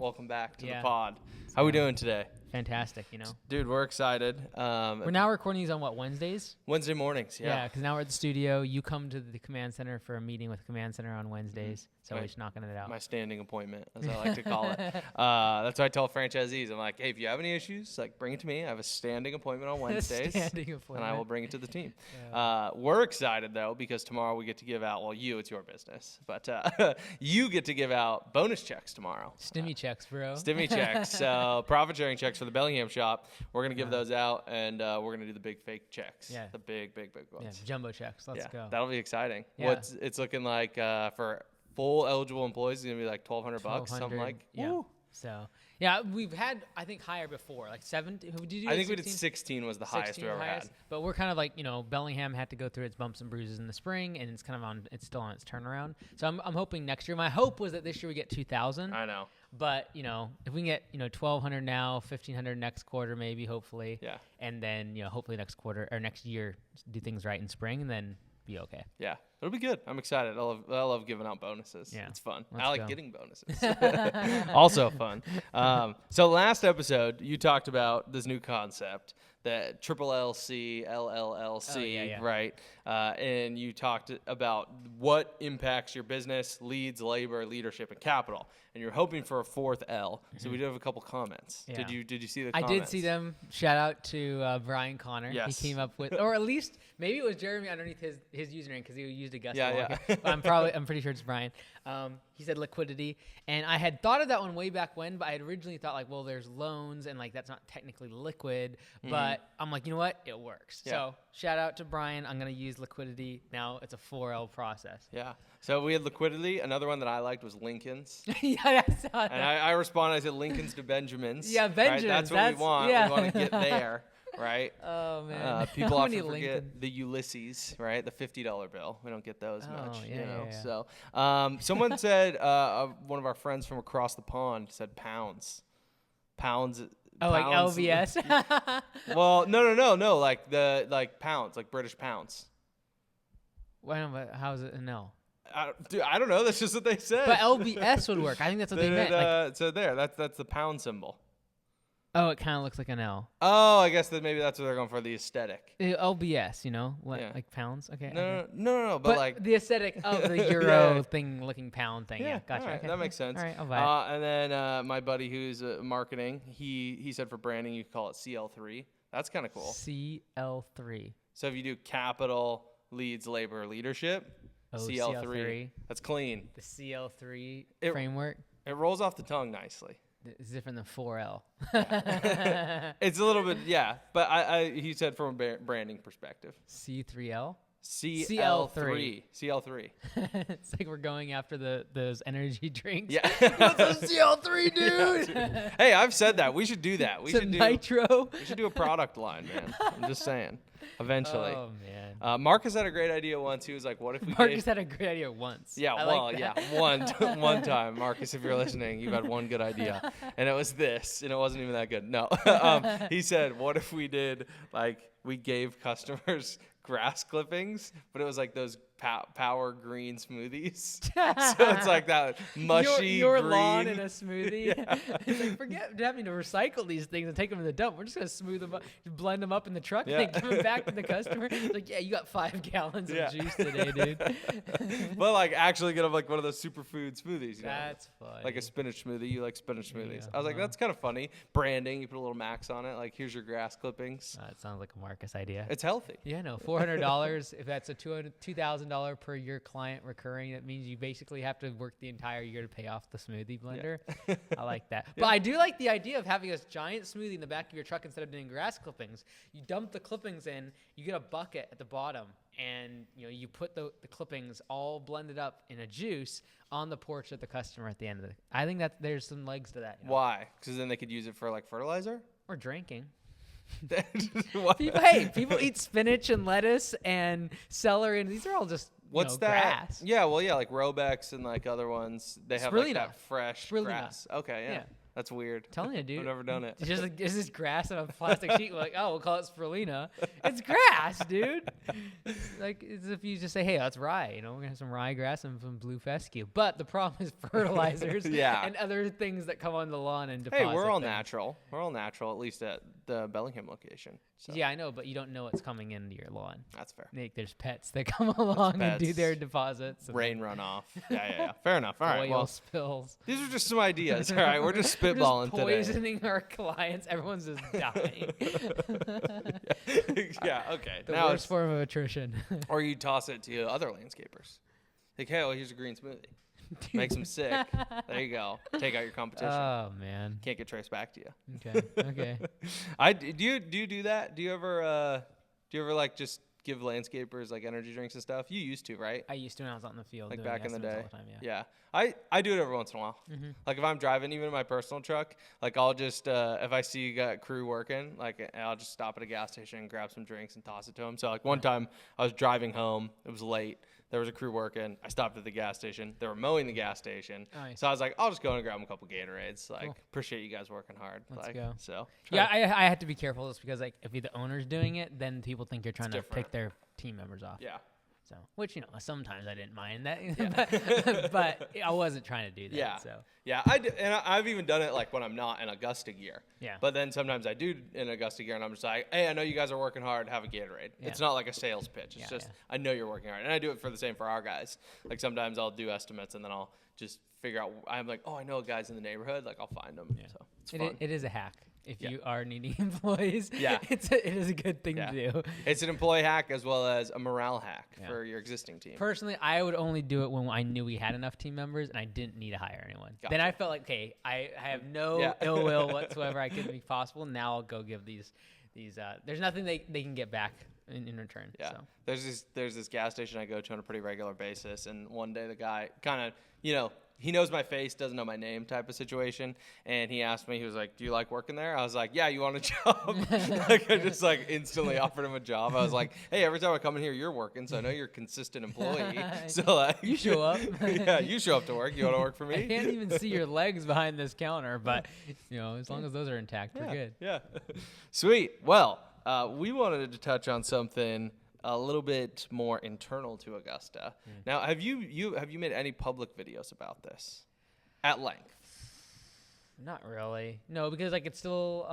welcome back to the pod. How we doing today? Fantastic, Dude, we're excited. We're now recording these on what, Wednesdays? Wednesday mornings, yeah. because now we're at the studio. You come to the command center for a meeting with the command center on Wednesdays. So we're just knocking it out. My standing appointment, as I like to call it. That's what I tell franchisees. I'm like, hey, if you have any issues, bring it to me. I have a standing appointment on Wednesdays. And I will bring it to the team. We're excited, though, because tomorrow we get to give out, it's your business, but you get to give out bonus checks tomorrow. Stimmy checks, bro. Stimmy checks. So profit sharing checks for the Bellingham shop. We're going to give those out, and we're going to do the big fake checks. Yeah. The big ones. Yeah, jumbo checks. Let's go. That'll be exciting. Yeah. What's it's looking like for full eligible employees is going to be like $1,200, something like. Yeah. Woo. So, we've had, I think, higher before, like 17. Did you do I think 16? we did 16 was the highest we ever had. But we're kind of like, Bellingham had to go through its bumps and bruises in the spring, and it's it's still on its turnaround. So I'm hoping next year. My hope was that this year we get 2,000. I know. But, if we can get, 1,200 now, 1,500 next quarter maybe, hopefully. Yeah. And then, hopefully next quarter or next year do things right in spring and then be okay. Yeah. It'll be good. I'm excited. I love giving out bonuses. Yeah. It's fun. Let's I like go. getting bonuses. Also fun. So last episode, you talked about this new concept, that triple LC, LLLC, right? And you talked about what impacts your business, leads, labor, leadership, and capital. And you're hoping for a fourth L. So we do have a couple comments. Yeah. Did you see the comments? I did see them. Shout out to Brian Connor. Yes. He came up with, or at least maybe it was Jeremy underneath his username because he used Augusta. Yeah. But I'm pretty sure it's Brian. He said liquidity, and I had thought of that one way back when, but I had originally thought there's loans and that's not technically liquid, but I'm like, you know what, it works. Yeah. So shout out to Brian. I'm gonna use liquidity now. It's a 4L process. Yeah. So we had liquidity. Another one that I liked was Lincoln's. Yeah, I saw that. And I responded. I said Lincoln's to Benjamins. Yeah, Benjamins. Right? That's what we want. Yeah. We want to get there. Right? Oh, man. People How often many forget Lincoln? the Ulysses, right? The $50 bill. We don't get those much, Yeah. So someone said, one of our friends from across the pond said pounds. Pounds. Oh, like LVS? Well, no. Like pounds, like British pounds. Well, but how is it an L? Dude, I don't know. That's just what they said. But LBS would work. I think that's what they meant. So that's the pound symbol. Oh, it kind of looks like an L. Oh, I guess that maybe that's what they're going for, the aesthetic. LBS, Yeah. like pounds? Okay. No, but like the aesthetic of the Euro thing looking pound thing. Yeah, gotcha. Right, okay. that makes sense. All right, I'll buy it. And then my buddy who's marketing, he said for branding, you call it CL3. That's kind of cool. CL3. So if you do capital, leads, labor, leadership, CL3. That's clean. The CL3 It- framework It rolls off the tongue nicely. is different than 4L. It's a little bit, but he said from a branding perspective. C3L? CL3. It's like we're going after those energy drinks. Yeah. What's a CL3, dude? Yeah. Hey, I've said that. We should do that. We should nitro. We should do a product line, man. I'm just saying. Eventually. Oh, man. Marcus had a great idea once. He was like, what if we Marcus had a great idea once. Yeah, one time. Marcus, if you're listening, you've had one good idea. And it was this, and it wasn't even that good. No. He said, what if we did, we gave customers grass clippings, but it was like those power green smoothies. So it's like that mushy your green. lawn in a smoothie. Yeah. It's like, forget having to recycle these things and take them to the dump. We're just gonna smooth them up, blend them up in the truck, and then give them back to the customer. It's like, yeah, you got 5 gallons of juice today, dude. But actually get them one of those superfood smoothies. That's funny. Like a spinach smoothie. You like spinach smoothies. Yeah. I was like, that's kind of funny. Branding. You put a little max on it. Like, here's your grass clippings. It sounds like a Marcus idea. It's healthy. Yeah, no, $400. If that's a $2,000 per year client recurring, that means you basically have to work the entire year to pay off the smoothie blender. Yeah. I like that. But I do like the idea of having a giant smoothie in the back of your truck instead of doing grass clippings. You dump the clippings in, you get a bucket at the bottom, and you put the clippings all blended up in a juice on the porch of the customer at the end of it. I think that there's some legs to that. Why? Because then they could use it for fertilizer? Or drinking. People people eat spinach and lettuce and celery, and these are all just what's that? Grass. Yeah, like Robex and other ones. They have Spirulina. that fresh Spirulina. grass. Okay, yeah. That's weird. Telling you, dude. I've never done it. It's just like, there's this grass on a plastic sheet. We're like, oh, we'll call it spirulina. It's grass, dude. Like, it's if you just say, hey, that's rye. You know, we're going to have some ryegrass and some blue fescue. But the problem is fertilizers and other things that come on the lawn and deposit. Hey, we're all natural. We're all natural, at least at the Bellingham location. So. Yeah, I know, but you don't know what's coming into your lawn. That's fair. Like, there's pets that come along and do their deposits. Rain runoff. Yeah. Fair enough. All right. Oil spills. These are just some ideas. All right, we're just spitballing today. Poisoning our clients. Everyone's just dying. Yeah. Okay. The worst form of attrition. Or you toss it to other landscapers. Like, hey, well, here's a green smoothie. Makes them sick. There you go. Take out your competition. Oh man. Can't get traced back to you. Okay. Do you do that? Do you ever like just give landscapers like energy drinks and stuff? You used to, right? I used to when I was out in the field. Like back in the day. All the time, yeah. I do it every once in a while. Mm-hmm. Like if I'm driving, even in my personal truck, like I'll just if I see you got crew working, like I'll just stop at a gas station and grab some drinks and toss it to them. So like one time I was driving home, it was late. There was a crew working. I stopped at the gas station. They were mowing the gas station. Nice. So I was like, I'll just go and grab them a couple Gatorades. Like, appreciate you guys working hard. Let's go. So yeah, I have to be careful just because like if you're the owner's doing it, then people think you're trying to pick their team members off. Yeah. So, which, you know, sometimes I didn't mind that, but I wasn't trying to do that. Yeah. So. Yeah, I've even done it like when I'm not in Augusta gear. Yeah. But then sometimes I do in Augusta gear, and I'm just like, hey, I know you guys are working hard. Have a Gatorade. Yeah. It's not like a sales pitch. It's just I know you're working hard, and I do it for the same for our guys. Like sometimes I'll do estimates, and then I'll just figure out. I'm like, oh, I know guys in the neighborhood. Like I'll find them. Yeah. So it's fun. It is a hack. If you are needing employees, it is a good thing to do. It's an employee hack as well as a morale hack for your existing team. Personally, I would only do it when I knew we had enough team members and I didn't need to hire anyone. Gotcha. Then I felt like, okay, I have no ill will whatsoever. I could make possible. Now I'll go give these. There's nothing they can get back in return. Yeah. So. There's this gas station I go to on a pretty regular basis, and one day the guy kind of, he knows my face, doesn't know my name type of situation. And he asked me, he was like, do you like working there? I was like, yeah, you want a job? Like I just like instantly offered him a job. I was like, hey, every time I come in here, you're working. So I know you're a consistent employee. So like, you show up. Yeah, you show up to work. You want to work for me? I can't even see your legs behind this counter, but as long as those are intact, we're good. Yeah. Sweet. Well, we wanted to touch on something a little bit more internal to Augusta. Now, have you made any public videos about this at length? Not really. No, because like it's still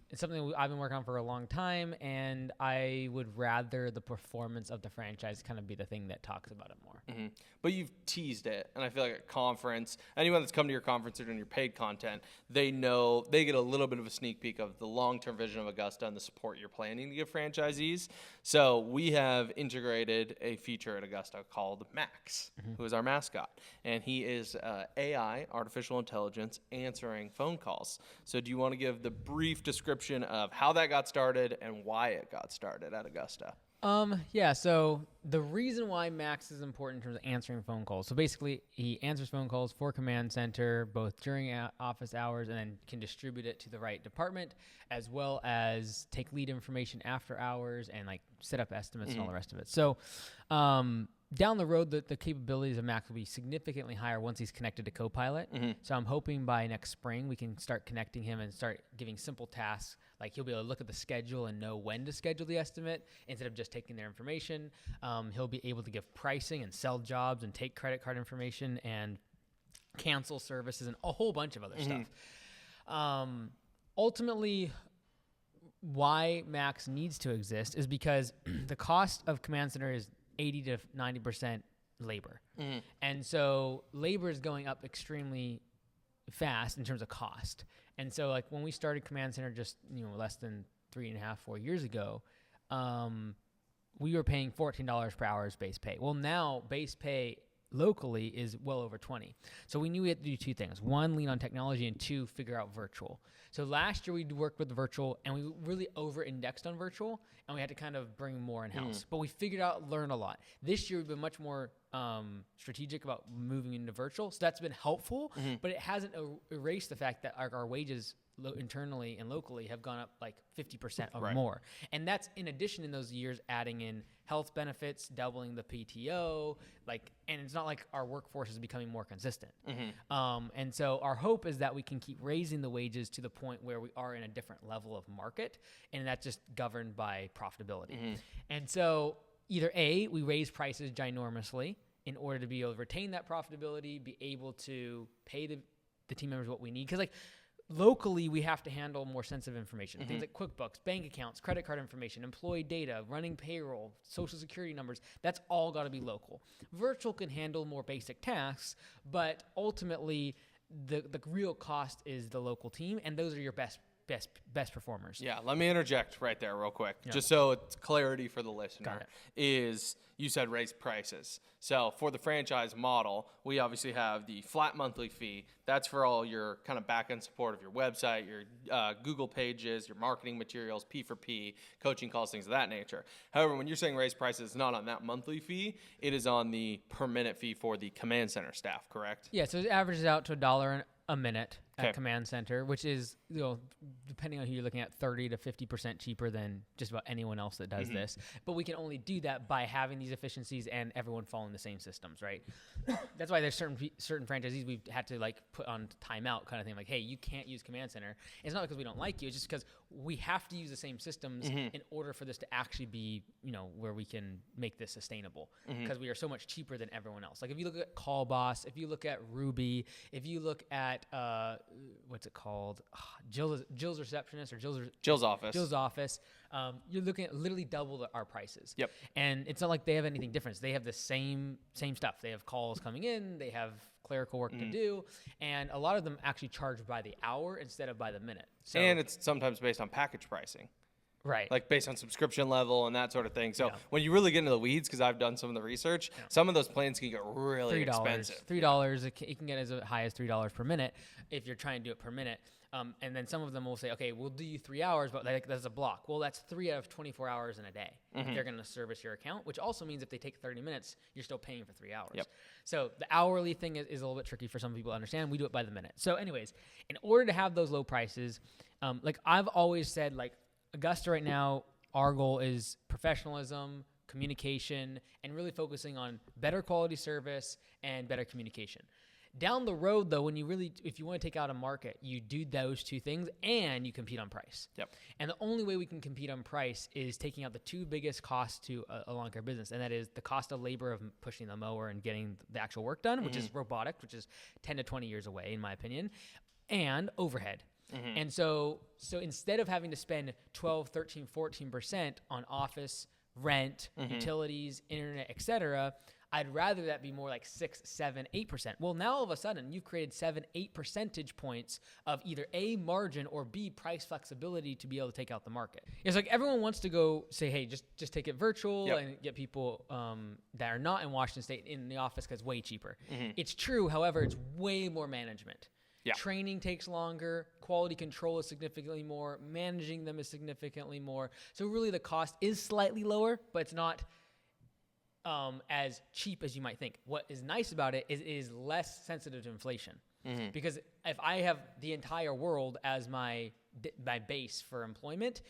it's something I've been working on for a long time, and I would rather the performance of the franchise kind of be the thing that talks about it more. Mm-hmm. But you've teased it, and I feel like at conference, anyone that's come to your conference or doing your paid content, they get a little bit of a sneak peek of the long-term vision of Augusta and the support you're planning to give franchisees. So we have integrated a feature at Augusta called Max, who is our mascot, and he is AI, artificial intelligence, answering phone calls. So do you want to give the brief description of how that got started and why it got started at Augusta? Yeah, so the reason why Max is important in terms of answering phone calls. So basically, he answers phone calls for Command Center, both during office hours and then can distribute it to the right department, as well as take lead information after hours and like set up estimates and all the rest of it. So, down the road, the capabilities of Max will be significantly higher once he's connected to Copilot. So I'm hoping by next spring we can start connecting him and start giving simple tasks. Like he'll be able to look at the schedule and know when to schedule the estimate instead of just taking their information. He'll be able to give pricing and sell jobs and take credit card information and cancel services and a whole bunch of other stuff. Ultimately, why Max needs to exist is because the cost of Command Center is 80 to 90% labor. And so labor is going up extremely fast in terms of cost. And so like when we started Command Center just, less than 4 years ago, we were paying $14 per hour as base pay. Well, now base pay locally is well over 20. So we knew we had to do two things. One, lean on technology, and two, figure out virtual. So last year we worked with virtual and we really over-indexed on virtual and we had to kind of bring more in-house. But we figured out, learn a lot. This year we've been much more strategic about moving into virtual. So that's been helpful, but it hasn't erased the fact that our wages internally and locally have gone up like 50% or Right. more. And that's in addition in those years adding in health benefits, doubling the PTO, and it's not like our workforce is becoming more consistent. And so our hope is that we can keep raising the wages to the point where we are in a different level of market, and that's just governed by profitability. And so either A, we raise prices ginormously in order to be able to retain that profitability, be able to pay the team members what we need. Because locally, we have to handle more sensitive information. Things like QuickBooks, bank accounts, credit card information, employee data, running payroll, social security numbers. That's all got to be local. Virtual can handle more basic tasks, but ultimately, the real cost is the local team, and those are your best performers. Yeah, let me interject right there real quick, just so it's clarity for the listener. Is you said raise prices. So for the franchise model, we obviously have the flat monthly fee. That's for all your kind of back-end support of your website, your Google pages, your marketing materials, P4P, coaching calls, things of that nature. However, when you're saying raise prices, it's not on that monthly fee. It is on the per minute fee for the command center staff, correct? Yeah, so it averages out to $1 a minute at command center, which is, depending on who you're looking at, 30 to 50% cheaper than just about anyone else that does this. But we can only do that by having these efficiencies and everyone following the same systems, right? That's why there's certain franchisees we've had to put on timeout kind of thing. Hey, you can't use command center. It's not because we don't like you. It's just because we have to use the same systems in order for this to actually be, where we can make this sustainable, because we are so much cheaper than everyone else. If you look at Call Boss, if you look at Ruby, if you look at what's it called? Jill's receptionist or Jill's office. Jill's office. You're looking at literally double our prices. Yep. And it's not like they have anything different. They have the same stuff. They have calls coming in. They have clerical work to do, and a lot of them actually charge by the hour instead of by the minute. So, and it's sometimes based on package pricing. Right. Based on subscription level and that sort of thing. So when you really get into the weeds, because I've done some of the research, some of those plans can get really expensive. $3. It can get as high as $3 per minute if you're trying to do it per minute. And then some of them will say, okay, we'll do you 3 hours, but that's a block. Well, that's 3 out of 24 hours in a day. They're going to service your account, which also means if they take 30 minutes, you're still paying for 3 hours. Yep. So the hourly thing is a little bit tricky for some people to understand. We do it by the minute. So anyways, in order to have those low prices, I've always said, Augusta right now, our goal is professionalism, communication, and really focusing on better quality service and better communication. Down the road, though, if you want to take out a market, you do those two things and you compete on price. Yep. And the only way we can compete on price is taking out the two biggest costs to a lawn care business, and that is the cost of labor of pushing the mower and getting the actual work done, which is robotic, which is 10 to 20 years away, in my opinion, and overhead. And so instead of having to spend 12, 13, 14% on office, rent, utilities, internet, etc., I'd rather that be more like 6, 7, 8%. Well, now all of a sudden you've created 7, 8 percentage points of either A, margin, or B, price flexibility to be able to take out the market. It's everyone wants to go say, hey, just take it virtual and get people that are not in Washington State in the office because it's way cheaper. It's true. However, it's way more management. Yeah. Training takes longer. Quality control is significantly more. Managing them is significantly more. So really the cost is slightly lower, but it's not as cheap as you might think. What is nice about it is less sensitive to inflation. Because if I have the entire world as my base for employment,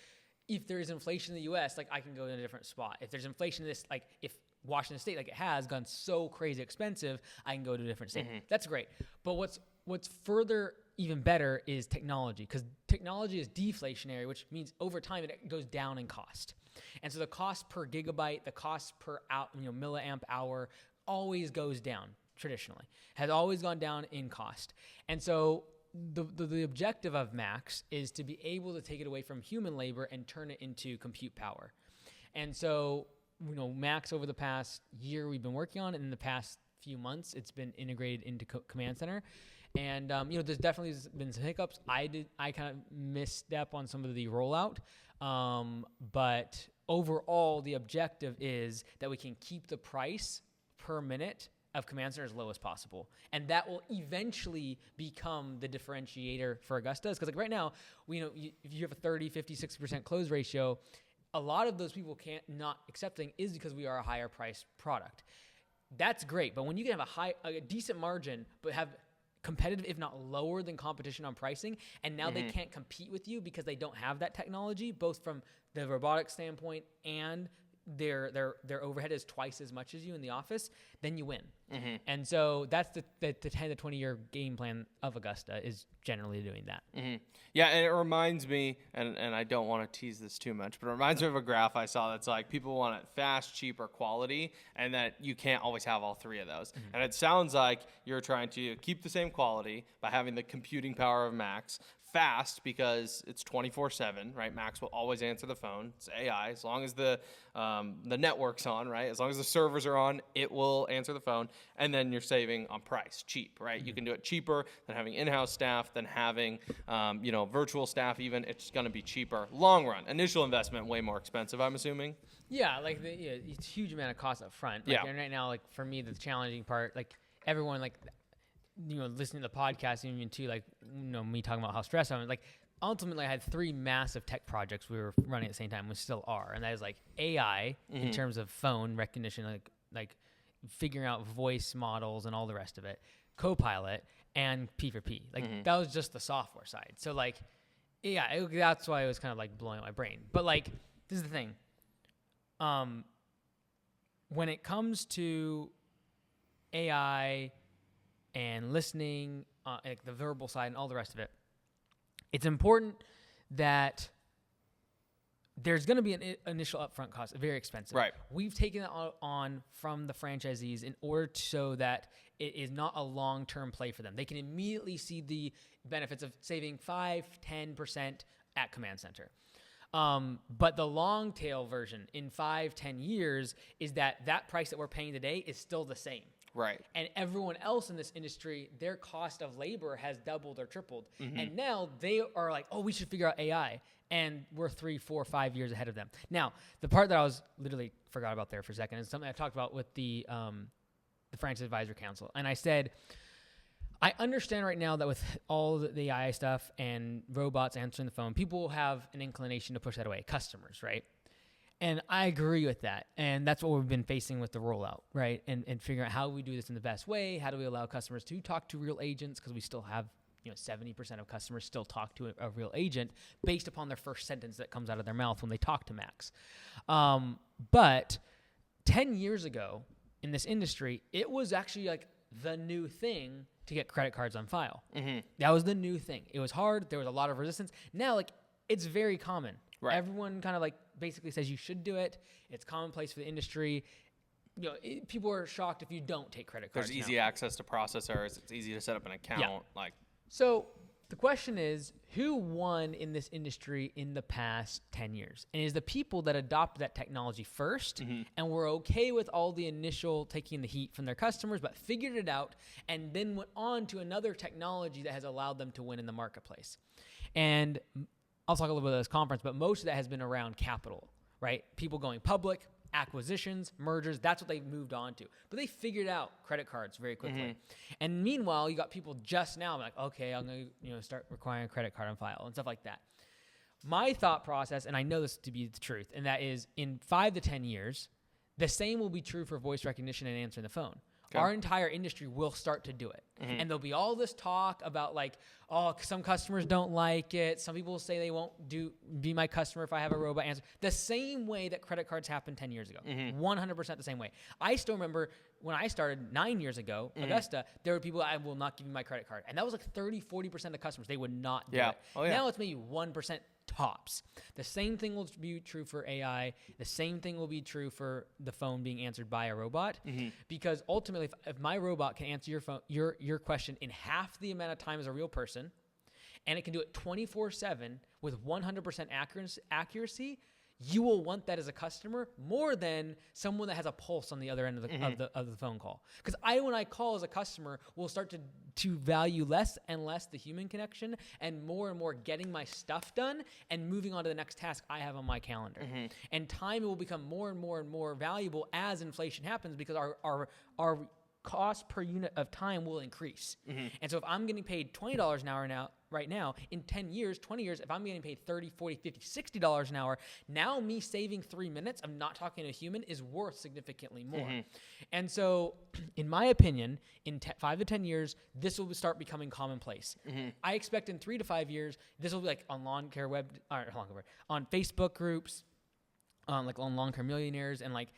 if there is inflation in the U.S., I can go in a different spot. If there's inflation in this, if Washington State, it has gone so crazy expensive, I can go to a different state. That's great. But what's further even better is technology, because technology is deflationary, which means over time it goes down in cost. And so the cost per gigabyte, the cost per milliamp hour always goes down traditionally, has always gone down in cost. And so the objective of Max is to be able to take it away from human labor and turn it into compute power. And so, Max over the past year we've been working on it, and in the past few months it's been integrated into Command Center. And, there's definitely been some hiccups. I kind of misstep on some of the rollout. But overall, the objective is that we can keep the price per minute of Command Center as low as possible. And that will eventually become the differentiator for Augusta. Because right now, if you have a 30, 50, 60% close ratio, a lot of those people not accepting is because we are a higher price product. That's great. But when you can have a decent margin, but have competitive, if not lower than competition on pricing. And now they can't compete with you because they don't have that technology, both from the robotics standpoint and their overhead is twice as much as you in the office, then you win. And so that's the 10 to 20 year game plan of Augusta, is generally doing that. Yeah, and it reminds me, and I don't want to tease this too much, but it reminds me of a graph I saw that's like people want it fast, cheap, or quality, and that you can't always have all three of those. And it sounds like you're trying to keep the same quality by having the computing power of Max, fast because it's 24/7, right? Max will always answer the phone. It's AI. As long as the network's on, right? As long as the servers are on, it will answer the phone. And then you're saving on price, cheap, right? You can do it cheaper than having in-house staff, than having virtual staff. Even it's going to be cheaper long run. Initial investment way more expensive, I'm assuming. Yeah, like it's a huge amount of cost up front. Like, and right now, like for me, the challenging part, like everyone, like listening to the podcast, even too, like me talking about how stressed I'm. Like ultimately, I had 3 massive tech projects we were running at the same time. We still are, and that is like AI in terms of phone recognition, like figuring out voice models and all the rest of it, Copilot, and P4P. Like that was just the software side. So like, that's why it was kind of like blowing my brain. But like, this is the thing. When it comes to AI and listening, like the verbal side and all the rest of it, it's important that there's going to be an initial upfront cost, very expensive. Right. We've taken that on from the franchisees in order so that it is not a long-term play for them. They can immediately see the benefits of saving 5-10% at Command Center. But the long tail version in 5-10 years is that price that we're paying today is still the same. Right. And everyone else in this industry, their cost of labor has doubled or tripled. And now they are like, oh, we should figure out AI. And we're 3, 4, 5 years ahead of them. Now, the part that I was literally forgot about there for a second is something I talked about with the Franchise Advisor Council. And I said, I understand right now that with all the AI stuff and robots answering the phone, people have an inclination to push that away, customers, right? And I agree with that. And that's what we've been facing with the rollout, right? And figuring out how we do this in the best way. How do we allow customers to talk to real agents? Because we still have 70% of customers still talk to a real agent based upon their first sentence that comes out of their mouth when they talk to Max. But 10 years ago in this industry, it was actually like the new thing to get credit cards on file. That was the new thing. It was hard. There was a lot of resistance. Now, like, it's very common. Right. Everyone kind of like basically says you should do it. It's commonplace for the industry. People are shocked if you don't take credit cards. There's easy access to processors. It's easy to set up an account. So the question is, who won in this industry in the past 10 years? And is the people that adopted that technology first and were okay with all the initial taking the heat from their customers, but figured it out and then went on to another technology that has allowed them to win in the marketplace. And I'll talk a little bit about this conference, but most of that has been around capital, right? People going public, acquisitions, mergers, that's what they moved on to. But they figured out credit cards very quickly. And meanwhile, you got people just now like, okay, I'm going to start requiring a credit card on file and stuff like that. My thought process, and I know this to be the truth, and that is in 5 to 10 years, the same will be true for voice recognition and answering the phone. Okay. Our entire industry will start to do it. And there'll be all this talk about like, oh, some customers don't like it. Some people will say they won't be my customer if I have a robot answer. The same way that credit cards happened 10 years ago. 100% the same way. I still remember when I started 9 years ago, Augusta, there were people, I will not give you my credit card. And that was like 30-40% of the customers. They would not do it. Now it's maybe 1% tops. The same thing will be true for AI. The same thing will be true for the phone being answered by a robot. Because ultimately, if my robot can answer your phone, your question in half the amount of time as a real person, and it can do it 24/7 with 100% accuracy, you will want that as a customer more than someone that has a pulse on the other end of the phone call. Because when I call as a customer, will start to value less and less the human connection and more getting my stuff done and moving on to the next task I have on my calendar. And time will become more and more valuable as inflation happens because our cost per unit of time will increase. And so if I'm getting paid $20 an hour now right now, in 10 years, 20 years, if I'm getting paid $30, $40, $50, $60 an hour, now me saving 3 minutes of not talking to a human is worth significantly more. And so, in my opinion, in 5 to 10 years, this will start becoming commonplace. I expect in 3 to 5 years, this will be like on on Facebook groups, like on Long Care Millionaires, and like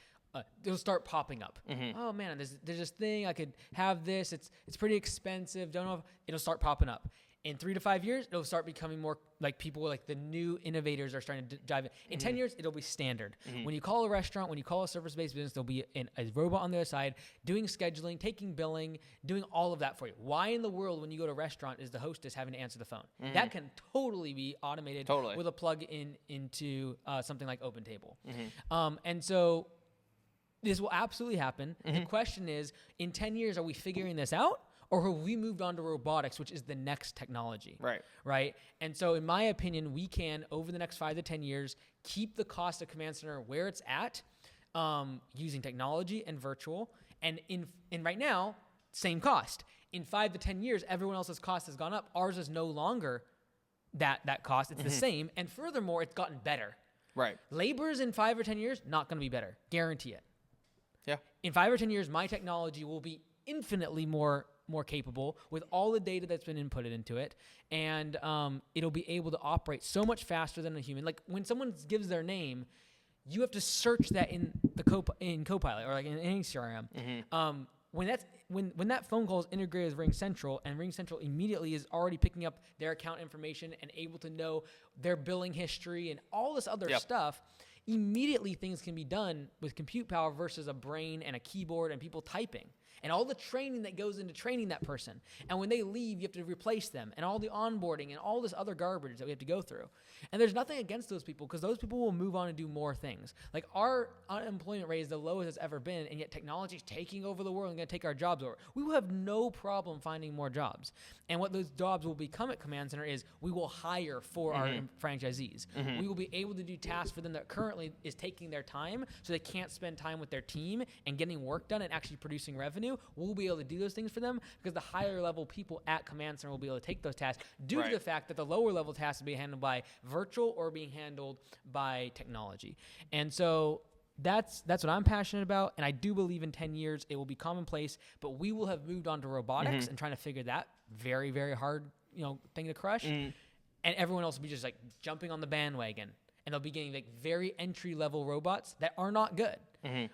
they'll start popping up. Oh man, there's this thing, I could have this. It's pretty expensive. Don't know if it'll start popping up. In 3 to 5 years, it'll start becoming more like people, like the new innovators are starting to dive in. In 10 years, it'll be standard. When you call a restaurant, when you call a service-based business, there'll be a robot on the other side doing scheduling, taking billing, doing all of that for you. Why in the world, when you go to a restaurant, is the hostess having to answer the phone? That can totally be automated with a plug-in into something like OpenTable. And so this will absolutely happen. The question is, in 10 years, are we figuring this out? Or have we moved on to robotics, which is the next technology? Right. And so, in my opinion, we can, over the next 5 to 10 years, keep the cost of Command Center where it's at, using technology and virtual. And right now, same cost. In 5 to 10 years, everyone else's cost has gone up. Ours is no longer that cost. It's the same. And furthermore, it's gotten better. Labor's in 5 or 10 years, not going to be better. Guarantee it. In 5 or 10 years, my technology will be infinitely more capable with all the data that's been inputted into it, and it'll be able to operate so much faster than a human. Like when someone gives their name, you have to search that in Copilot or like in any CRM. When that phone call is integrated with RingCentral, and RingCentral immediately is already picking up their account information and able to know their billing history and all this other stuff. Immediately things can be done with compute power versus a brain and a keyboard and people typing. And all the training that goes into training that person. And when they leave, you have to replace them. And all the onboarding and all this other garbage that we have to go through. And there's nothing against those people, because those people will move on and do more things. Like our unemployment rate is the lowest it's ever been, and yet technology is taking over the world and going to take our jobs over. We will have no problem finding more jobs. And what those jobs will become at Command Center is we will hire for our franchisees. We will be able to do tasks for them that currently is taking their time, so they can't spend time with their team and getting work done and actually producing revenue. We'll be able to do those things for them, because the higher level people at Command Center will be able to take those tasks due to the fact that the lower level tasks will be handled by virtual or being handled by technology. And so that's what I'm passionate about. And I do believe in 10 years it will be commonplace, but we will have moved on to robotics and trying to figure that very, very hard, thing to crush. And everyone else will be just like jumping on the bandwagon, and they'll be getting like very entry level robots that are not good.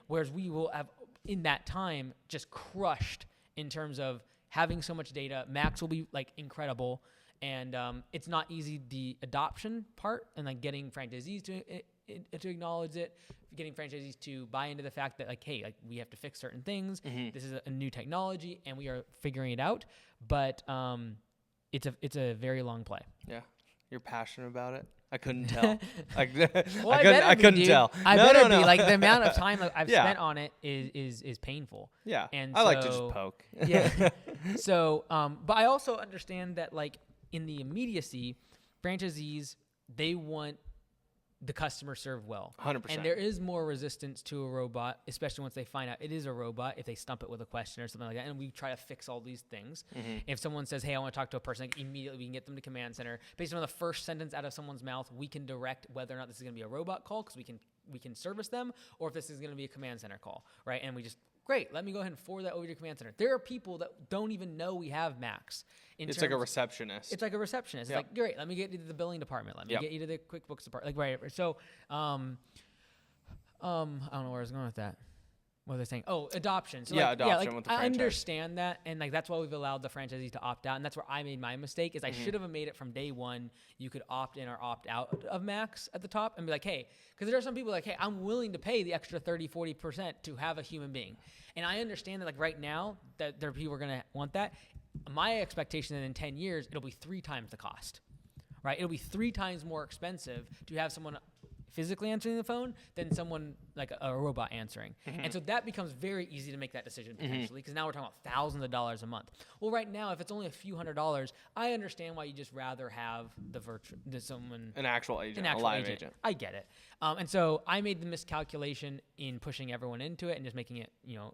Whereas we will have, in that time, just crushed in terms of having so much data. Max will be like incredible, and it's not easy, the adoption part, and like getting franchisees to acknowledge it, getting franchisees to buy into the fact that like, hey, like we have to fix certain things. This is a new technology, and we are figuring it out. But it's a very long play. Yeah, you're passionate about it. I couldn't tell. I couldn't tell. I better be. Like the amount of time I've spent on it is painful. Yeah. And I like to just poke. So, but I also understand that like in the immediacy, franchisees, they want the customer served well. 100%. And there is more resistance to a robot, especially once they find out it is a robot, if they stump it with a question or something like that. And we try to fix all these things. If someone says, hey, I want to talk to a person, like, immediately we can get them to Command Center. Based on the first sentence out of someone's mouth, we can direct whether or not this is going to be a robot call, because we can service them, or if this is going to be a Command Center call, right? And we just, great, let me go ahead and forward that over to your Command Center. There are people that don't even know we have Max. It's like a receptionist. It's like a receptionist. It's like, great, let me get you to the billing department. Let me get you to the QuickBooks department. Like, right. So, I don't know where I was going with that. What was I saying? Oh, adoption. So adoption with the franchise. I understand that, and like that's why we've allowed the franchisees to opt out, and that's where I made my mistake. Is I should have made it from day one. You could opt in or opt out of Max at the top, and be like, hey, because there are some people like, hey, I'm willing to pay the extra 30-40% to have a human being, and I understand that like right now that there are people who are gonna want that. My expectation that in 10 years it'll be 3 times the cost, right? It'll be 3 times more expensive to have someone physically answering the phone than someone like a robot answering. And so that becomes very easy to make that decision potentially, because now we're talking about thousands of dollars a month. Well, right now, if it's only a few $100s, I understand why you just rather have an actual agent, a live agent. I get it. And so I made the miscalculation in pushing everyone into it and just making it,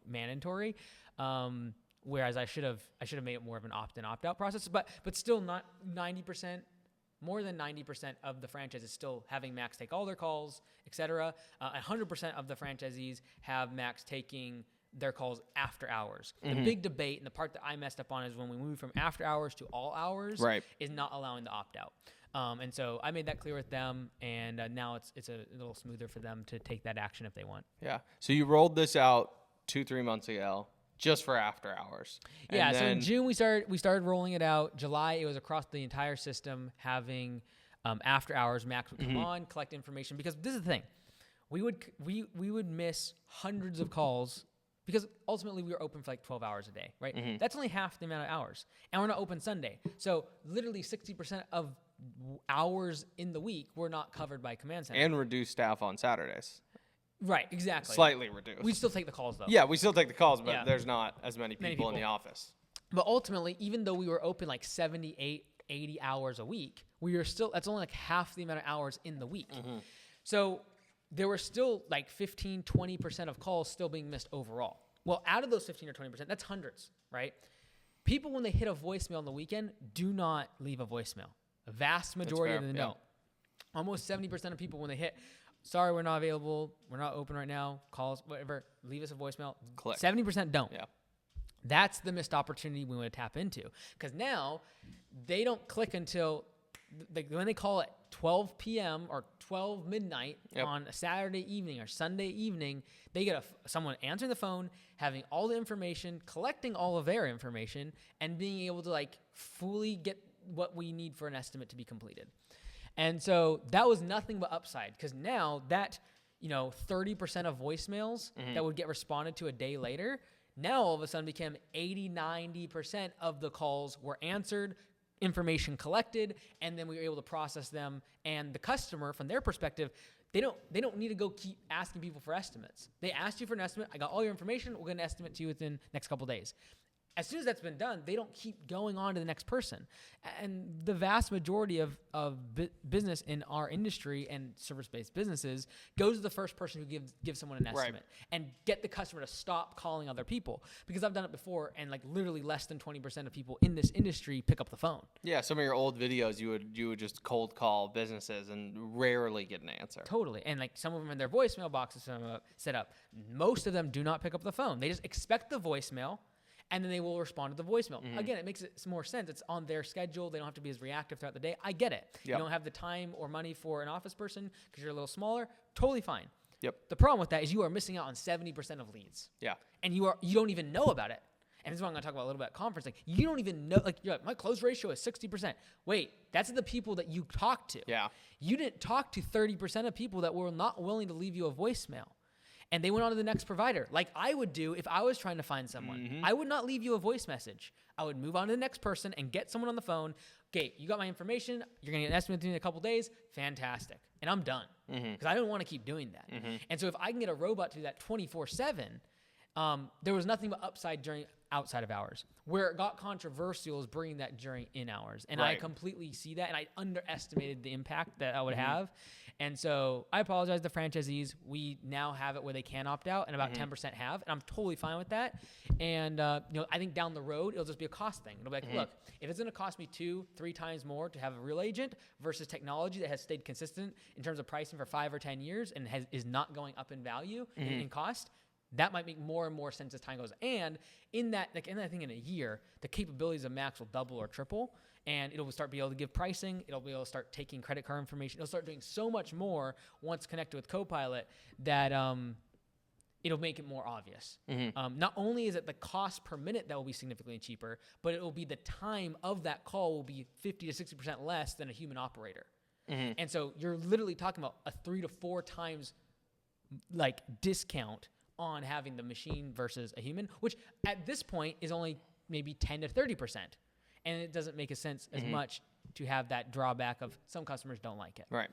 mandatory. whereas I should have made it more of an opt-in, opt-out process. But still, not 90%. More than 90% of the franchises still having Max take all their calls, et cetera. 100% of the franchisees have Max taking their calls after hours. The big debate, and the part that I messed up on, is when we moved from after hours to all hours, is not allowing the opt-out. And so I made that clear with them, and now it's a little smoother for them to take that action if they want. Yeah. So you rolled this out 2-3 months ago, just for after hours. Yeah. So in June we started rolling it out. July it was across the entire system, having after hours. Max would come on, collect information, because this is the thing, we would miss hundreds of calls. Because ultimately we were open for like 12 hours a day, right? That's only half the amount of hours. And we're not open Sunday. So literally 60% of hours in the week were not covered by Command Center. And reduced staff on Saturdays. Right, exactly. Slightly reduced. We still take the calls, though. Yeah, we still take the calls, but there's not as many people in the office. But ultimately, even though we were open like 78, 80 hours a week, that's only like half the amount of hours in the week. So there were still like 15, 20% of calls still being missed overall. Well, out of those 15 or 20%, that's hundreds, right? People, when they hit a voicemail on the weekend, do not leave a voicemail. A vast majority of them don't. Almost 70% of people, when they hit, sorry, we're not available, we're not open right now, calls, whatever, leave us a voicemail. Click. 70% don't. Yeah. That's the missed opportunity we want to tap into. Because now they don't click until when they call at 12 p.m. or 12 midnight on a Saturday evening or Sunday evening, they get someone answering the phone, having all the information, collecting all of their information, and being able to like fully get what we need for an estimate to be completed. And so that was nothing but upside, because now that 30% of voicemails that would get responded to a day later, now all of a sudden became 80-90% of the calls were answered, information collected, and then we were able to process them. And the customer, from their perspective, they don't need to go keep asking people for estimates. They asked you for an estimate. I got all your information. We'll get an estimate to you within the next couple of days. As soon as that's been done, they don't keep going on to the next person. And the vast majority of business in our industry and service-based businesses goes to the first person who gives someone an estimate and get the customer to stop calling other people. Because I've done it before, and like literally less than 20% of people in this industry pick up the phone. Yeah, some of your old videos, you would just cold call businesses and rarely get an answer. Totally. And like some of them in their voicemail boxes set up. Most of them do not pick up the phone. They just expect the voicemail, and then they will respond to the voicemail. Again, it makes it more sense. It's on their schedule. They don't have to be as reactive throughout the day. I get it. You don't have the time or money for an office person because you're a little smaller. Totally fine. The problem with that is you are missing out on 70% of leads. And you don't even know about it. And this is what I'm going to talk about a little bit at conference. Like, you don't even know. Like, you're like, my close ratio is 60%. Wait, that's the people that you talk to. You didn't talk to 30% of people that were not willing to leave you a voicemail. And they went on to the next provider, like I would do if I was trying to find someone. I would not leave you a voice message. I would move on to the next person and get someone on the phone. Okay, you got my information. You're going to get an estimate in a couple days. Fantastic. And I'm done, because I don't want to keep doing that. And so if I can get a robot to do that 24/7, there was nothing but upside outside of hours. Where it got controversial is bringing that during in hours. And I completely see that, and I underestimated the impact that I would have. And so I apologize to franchisees. We now have it where they can opt out, and about 10% have, and I'm totally fine with that. And I think down the road, it'll just be a cost thing. It'll be like, look, if it's going to cost me 2-3 times more to have a real agent versus technology that has stayed consistent in terms of pricing for 5 or 10 years and is not going up in value in cost, that might make more and more sense as time goes. And in that thing in a year, the capabilities of Max will double or triple, and it'll start being able to give pricing. It'll be able to start taking credit card information. It'll start doing so much more once connected with Copilot that it'll make it more obvious. Not only is it the cost per minute that will be significantly cheaper, but it will be the time of that call will be 50 to 60% less than a human operator. And so you're literally talking about a 3 to 4 times like discount on having the machine versus a human, which at this point is only maybe 10 to 30%. And it doesn't make a sense as much to have that drawback of some customers don't like it. Right.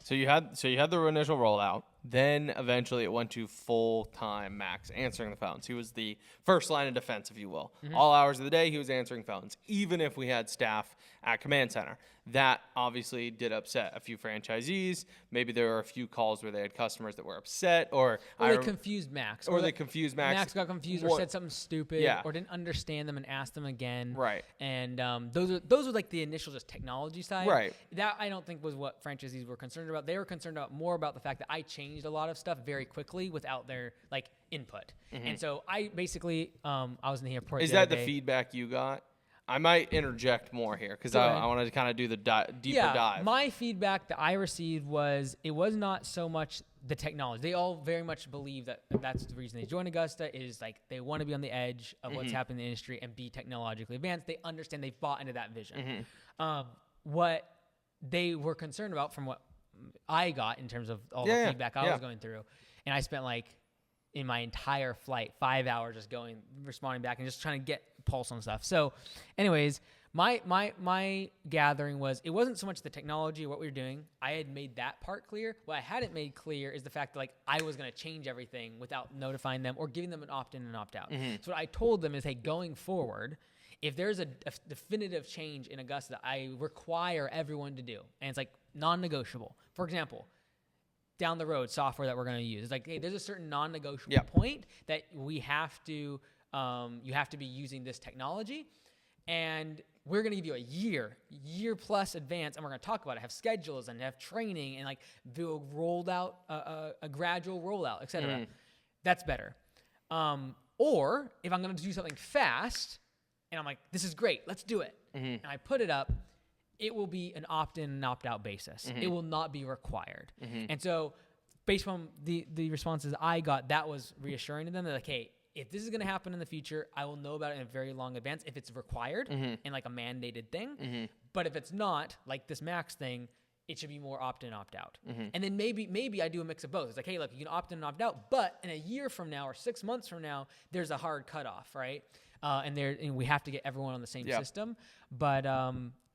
So you had the initial rollout. Then eventually it went to full-time Max answering the phones. He was the first line of defense, if you will. All hours of the day, he was answering phones, even if we had staff at Command Center. That obviously did upset a few franchisees. Maybe there were a few calls where they had customers that were upset, or they confused Max. Or they confused Max. Max got confused or said something stupid or didn't understand them and asked them again. Right. And those were like the initial just technology side. Right. That I don't think was what franchisees were concerned about. They were concerned more about the fact that I changed a lot of stuff very quickly without their like input. And so I basically I was in the airport. Is that the feedback you got? I might interject more here because I wanted to kind of do the deeper dive. My feedback that I received was it was not so much the technology. They all very much believe that that's the reason they joined Augusta is like they want to be on the edge of what's happening in the industry and be technologically advanced. They understand they've bought into that vision. What they were concerned about from what I got in terms of all the feedback I was going through, and I spent like in my entire flight 5 hours just responding back and just trying to get pulse on stuff. So anyways, my gathering was it wasn't so much the technology or what we were doing. I had made that part clear. What I hadn't made clear is the fact that like I was going to change everything without notifying them or giving them an opt-in and opt-out. So what I told them is, hey, going forward, if there's a definitive change in Augusta that I require everyone to do, and it's like non-negotiable. For example, down the road software that we're going to use. It's like, hey, there's a certain non-negotiable point that we have to, you have to be using this technology, and we're going to give you a year plus advance, and we're going to talk about it, have schedules and have training and like do a rolled out, a gradual rollout, et cetera. That's better. Or if I'm going to do something fast and I'm like, this is great, let's do it. And I put it up, it will be an opt-in and opt-out basis. It will not be required. And so based on the responses I got, that was reassuring to them. They're like, hey, if this is going to happen in the future, I will know about it in a very long advance if it's required and like a mandated thing. But if it's not, like this Max thing, it should be more opt-in, opt-out. And then maybe I do a mix of both. It's like, hey, look, you can opt in and opt out, but in a year from now or 6 months from now, there's a hard cutoff, right? And we have to get everyone on the same system. But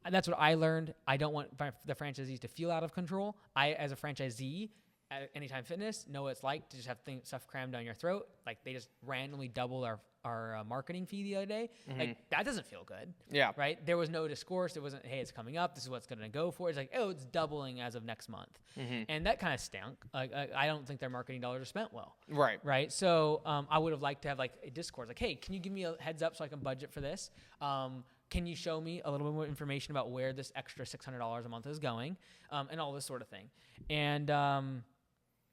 that's what I learned. I don't want the franchisees to feel out of control. I, as a franchisee at Anytime Fitness, know what it's like to just have stuff crammed down your throat. Like they just randomly doubled our marketing fee the other day. Like that doesn't feel good. Yeah. Right. There was no discourse. It wasn't, hey, it's coming up. This is what's going to go for. It's like, oh, it's doubling as of next month. And that kind of stunk. Like I don't think their marketing dollars are spent well. Right. Right. So I would have liked to have like a discourse. Like, hey, can you give me a heads up so I can budget for this? Can you show me a little bit more information about where this extra $600 a month is going, and all this sort of thing? And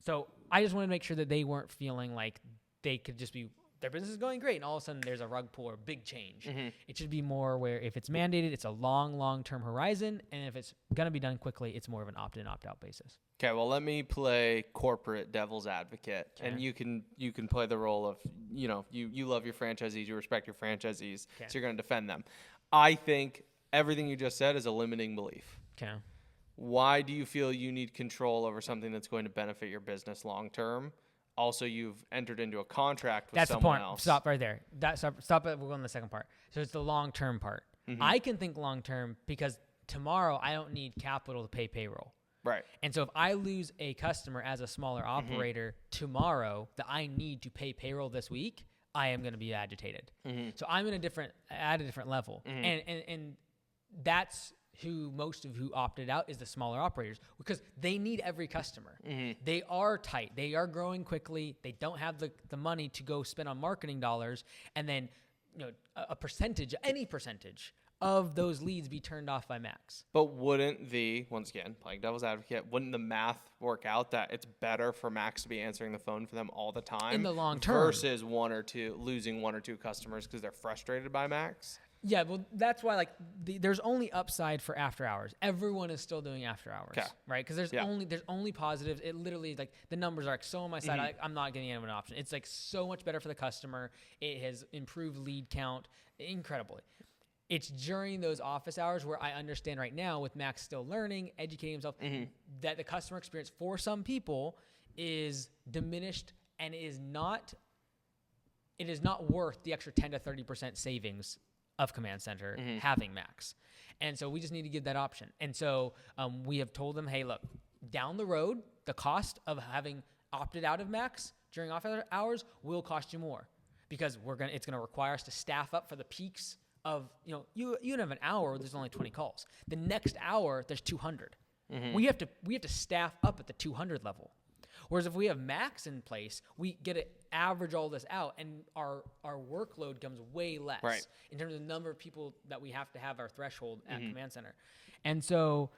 so I just wanted to make sure that they weren't feeling like they could just be, their business is going great, and all of a sudden there's a rug pull or big change. It should be more where if it's mandated, it's a long-term horizon, and if it's going to be done quickly, it's more of an opt-in, opt-out basis. Okay, well, let me play corporate devil's advocate, and you can play the role of, you love your franchisees, you respect your franchisees, so you're going to defend them. I think everything you just said is a limiting belief. Okay. Why do you feel you need control over something that's going to benefit your business long term? Also, you've entered into a contract with someone else. Stop right there. Stop it. We'll go on the second part. So it's the long term part. I can think long term because tomorrow I don't need capital to pay payroll. Right. And so if I lose a customer as a smaller operator tomorrow that I need to pay payroll this week, I am going to be agitated. So I'm at a different level. And that's most of who opted out is the smaller operators because they need every customer. They are tight. They are growing quickly. They don't have the money to go spend on marketing dollars. And then, a percentage, any percentage of those leads be turned off by Max. But wouldn't once again, playing devil's advocate, wouldn't the math work out that it's better for Max to be answering the phone for them all the time in the long term versus losing one or two customers because they're frustrated by Max? Yeah, well, that's why there's only upside for after hours. Everyone is still doing after hours, right? Because there's only positives. It literally the numbers are so on my side. I'm not giving anyone an option. It's so much better for the customer. It has improved lead count incredibly. It's during those office hours where I understand right now with Max still learning, educating himself, that the customer experience for some people is diminished and it is not worth the extra 10 to 30% savings of Command Center having Max. And so we just need to give that option. And so we have told them, hey, look, down the road, the cost of having opted out of Max during off hours will cost you more because it's gonna require us to staff up for the peaks of, you have an hour, there's only 20 calls. The next hour, there's 200. We have to staff up at the 200 level. Whereas if we have Max in place, we get to average all this out, and our workload comes way less in terms of the number of people that we have to have our threshold at Command Center. And so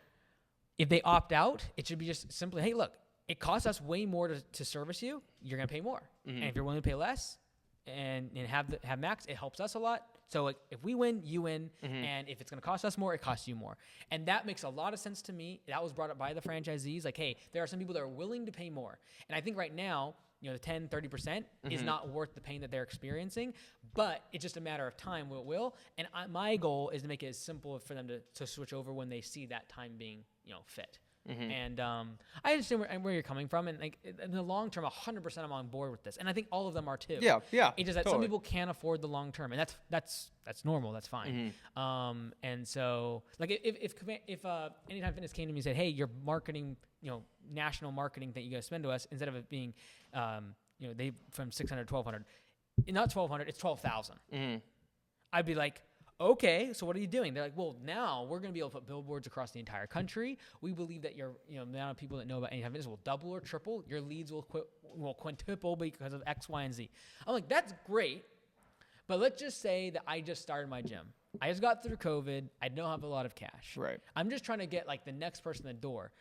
if they opt out, it should be just simply, hey, look, it costs us way more to service you. You're going to pay more. And if you're willing to pay less and have Max, it helps us a lot. So like, if we win, you win. And if it's going to cost us more, it costs you more. And that makes a lot of sense to me. That was brought up by the franchisees. Like, hey, there are some people that are willing to pay more. And I think right now, the 10, 30% is not worth the pain that they're experiencing, but it's just a matter of time it will. And my goal is to make it as simple for them to switch over when they see that time being, fit. And I understand where you're coming from, and like in the long term, 100% I'm on board with this, and I think all of them are too. Yeah. It's just that some people can't afford the long term, and that's normal. That's fine. And so like if Anytime Fitness came to me and said, hey, your marketing, national marketing that you guys spend to us, instead of it being, they from 600 to 1,200, not 1,200, it's 12,000. I'd be like, okay, so what are you doing? They're like, well, now we're going to be able to put billboards across the entire country. We believe that your, the amount of people that know about Anytime Fitness will double or triple. Your leads will quintuple because of X, Y, and Z. I'm like, that's great. But let's just say that I just started my gym. I just got through COVID. I don't have a lot of cash. Right. I'm just trying to get like the next person in the door.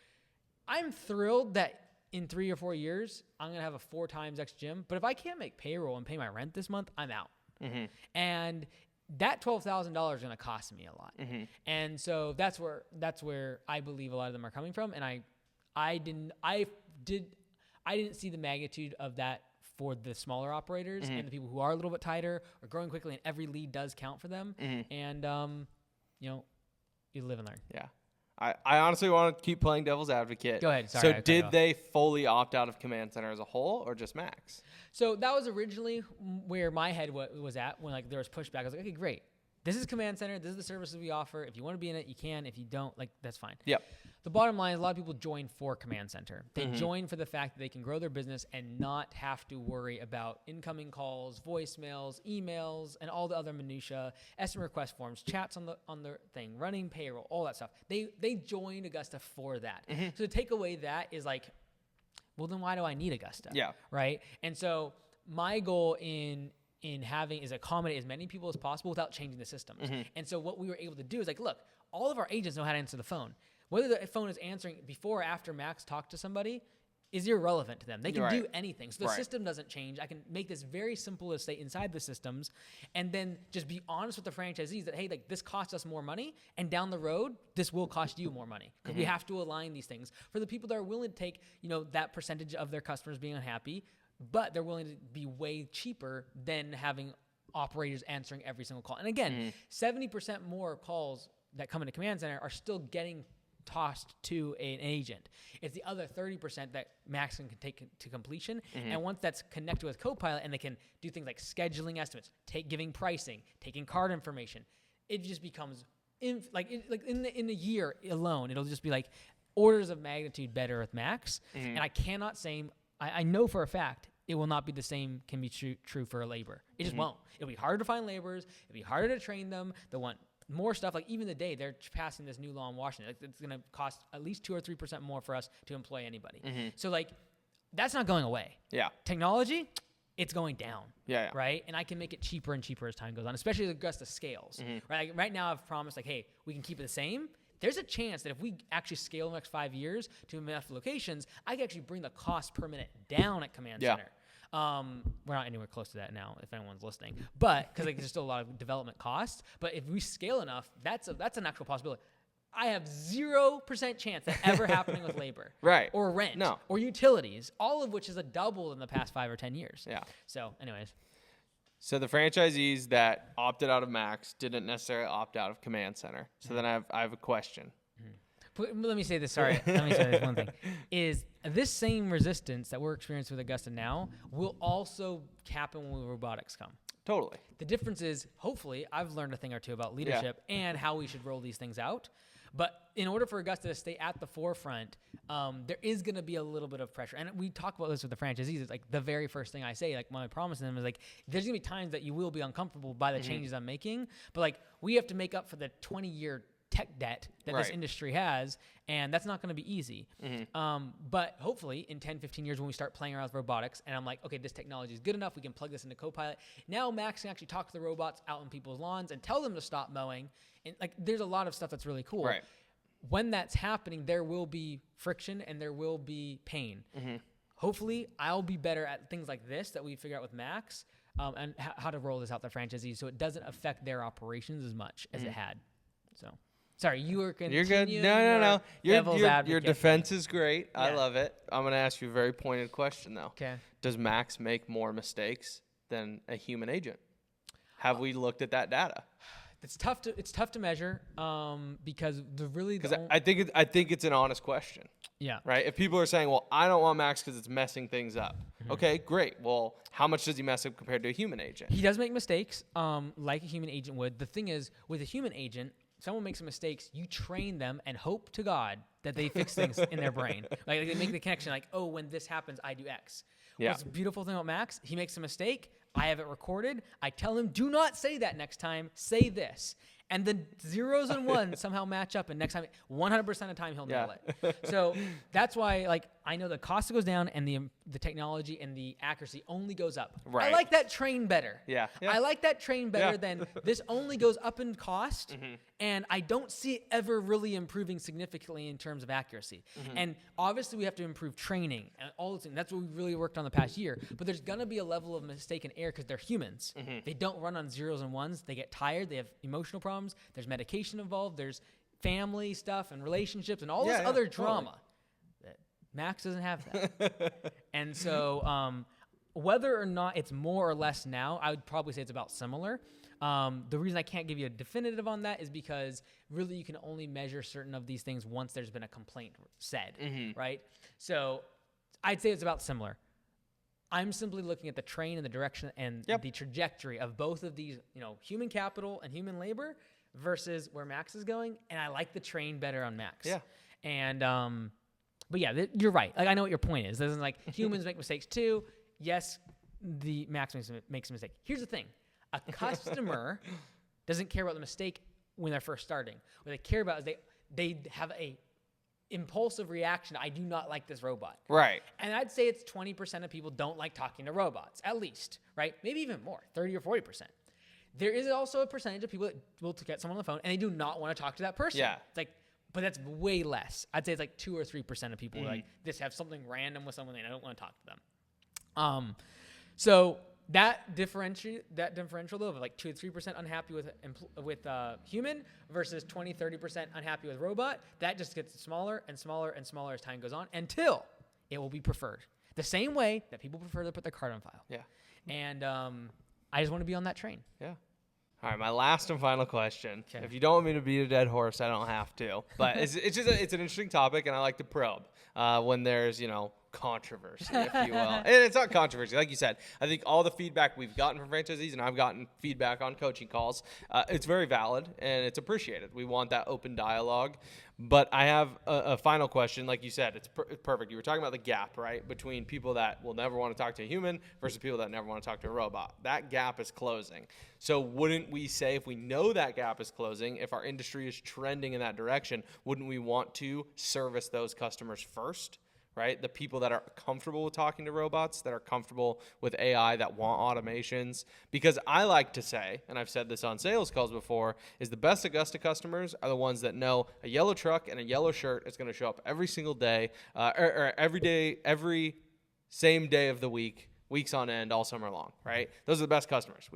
I'm thrilled that in 3 or 4 years, I'm going to have a 4 times X gym. But if I can't make payroll and pay my rent this month, I'm out. And that $12,000 is going to cost me a lot. And so that's where I believe a lot of them are coming from. And I didn't see the magnitude of that for the smaller operators and the people who are a little bit tighter or growing quickly, and every lead does count for them. And, you live and learn. Yeah. I honestly want to keep playing devil's advocate. Go ahead. Sorry, so did they fully opt out of Command Center as a whole, or just Max? So that was originally where my head was at when like there was pushback. I was like, okay, great. This is Command Center. This is the services we offer. If you want to be in it, you can. If you don't, like, that's fine. Yep. The bottom line is a lot of people join for Command Center. They join for the fact that they can grow their business and not have to worry about incoming calls, voicemails, emails, and all the other minutia, estimate request forms, chats on the thing, running payroll, all that stuff. They joined Augusta for that. So to take away that is like, well, then why do I need Augusta? Yeah. Right? And so my goal in having is accommodate as many people as possible without changing the systems. And so what we were able to do is like, look, all of our agents know how to answer the phone. Whether the phone is answering before or after Max talked to somebody is irrelevant to them. They can do anything. So the system doesn't change. I can make this very simple to stay inside the systems and then just be honest with the franchisees that, hey, like this costs us more money, and down the road, this will cost you more money. Because we have to align these things for the people that are willing to take, that percentage of their customers being unhappy, but they're willing to be way cheaper than having operators answering every single call. And again, 70% more calls that come into Command Center are still getting tossed to an agent. It's the other 30% that Max can take to completion. And once that's connected with Copilot and they can do things like scheduling estimates, giving pricing, taking card information, it just becomes in a year alone, it'll just be like orders of magnitude better with Max. And I cannot say, I know for a fact it will not be the same can be true for a labor. It just won't. It'll be harder to find laborers. It'll be harder to train them. They'll want more stuff. Like even today, they're passing this new law in Washington. It's going to cost at least 2 or 3% more for us to employ anybody. So like, that's not going away. Yeah. Technology, it's going down. Yeah. Right. And I can make it cheaper and cheaper as time goes on, especially as Augusta scales. Right. Like right now, I've promised like, hey, we can keep it the same. There's a chance that if we actually scale in the next 5 years to enough locations, I can actually bring the cost per minute down at Command Center. We're not anywhere close to that now, if anyone's listening. But because like, there's still a lot of development costs. But if we scale enough, that's an actual possibility. I have 0% chance that ever happening with labor, or rent, or utilities, all of which is a double in the past 5 or 10 years. Yeah. So, anyways. So the franchisees that opted out of Max didn't necessarily opt out of Command Center. So then I have a question. Let me say this. Sorry. Let me say this one thing. Is this same resistance that we're experiencing with Augusta now will also happen when robotics come. Totally. The difference is, hopefully, I've learned a thing or two about leadership and how we should roll these things out. But in order for Augusta to stay at the forefront, there is going to be a little bit of pressure. And we talk about this with the franchisees. It's like the very first thing I say, like when I promise them is like, there's going to be times that you will be uncomfortable by the changes I'm making. But like we have to make up for the 20-year tech debt that this industry has, and that's not going to be easy. But hopefully in 10, 15 years when we start playing around with robotics and I'm like, okay, this technology is good enough, we can plug this into Copilot. Now Max can actually talk to the robots out on people's lawns and tell them to stop mowing. And like there's a lot of stuff that's really cool. Right. When that's happening, there will be friction and there will be pain. Hopefully I'll be better at things like this that we figure out with Max and how to roll this out to franchisees so it doesn't affect their operations as much as it had. So... Sorry, you were continuing. You're good. No. Your defense is great. Yeah. I love it. I'm going to ask you a very pointed question, though. Okay. Does Max make more mistakes than a human agent? Have we looked at that data? It's tough to measure because I think it's an honest question. Yeah. Right. If people are saying, "Well, I don't want Max because it's messing things up," okay, great. Well, how much does he mess up compared to a human agent? He does make mistakes, like a human agent would. The thing is, with a human agent, someone makes some mistakes, you train them and hope to God that they fix things in their brain. Like they make the connection like, oh, when this happens, I do X. Yeah. What's the beautiful thing about Max, he makes a mistake. I have it recorded. I tell him, do not say that next time. Say this. And the zeros and ones somehow match up. And next time, 100% of the time, he'll nail it. So that's why, like, I know the cost goes down and the technology and the accuracy only goes up. Right. I like that train better. Yeah. I like that train better than this only goes up in cost. And I don't see it ever really improving significantly in terms of accuracy. And obviously, we have to improve training and all those things. That's what we really worked on the past year. But there's going to be a level of mistake and error because they're humans. They don't run on zeros and ones. They get tired. They have emotional problems. There's medication involved. There's family stuff and relationships and all this other drama. That Max doesn't have that. And so whether or not it's more or less now, I would probably say it's about similar. The reason I can't give you a definitive on that is because really you can only measure certain of these things once there's been a complaint said, right? So I'd say it's about similar. I'm simply looking at the train and the direction and the trajectory of both of these, human capital and human labor versus where Max is going. And I like the train better on Max. Yeah. And, but yeah, you're right. Like, I know what your point is. This is like humans make mistakes too. Yes, the Max makes a mistake. Here's the thing. A customer doesn't care about the mistake when they're first starting. What they care about is they have a impulsive reaction. I do not like this robot. Right. And I'd say it's 20% of people don't like talking to robots, at least, right? Maybe even more, 30 or 40%. There is also a percentage of people that will get someone on the phone and they do not want to talk to that person. Yeah. It's like, but that's way less. I'd say it's like 2 or 3% of people who like this have something random with someone and I don't want to talk to them. So that differential though of like 2 to 3% unhappy with human versus 20, 30% unhappy with robot, that just gets smaller and smaller and smaller as time goes on until it will be preferred. The same way that people prefer to put their card on file. Yeah. And I just want to be on that train. Yeah. All right, my last and final question. Okay. If you don't want me to beat a dead horse, I don't have to. But it's just it's an interesting topic, and I like to probe when there's controversy, if you will. And it's not controversy, like you said. I think all the feedback we've gotten from franchisees, and I've gotten feedback on coaching calls, it's very valid and it's appreciated. We want that open dialogue. But I have a final question. Like you said, it's perfect. You were talking about the gap, right, between people that will never want to talk to a human versus people that never want to talk to a robot. That gap is closing. So wouldn't we say, if we know that gap is closing, if our industry is trending in that direction, wouldn't we want to service those customers first? Right? The people that are comfortable with talking to robots, that are comfortable with AI, that want automations. Because I like to say, and I've said this on sales calls before, is the best Augusta customers are the ones that know a yellow truck and a yellow shirt is going to show up every single day, or every day, every same day of the week, weeks on end, all summer long, right? Those are the best customers.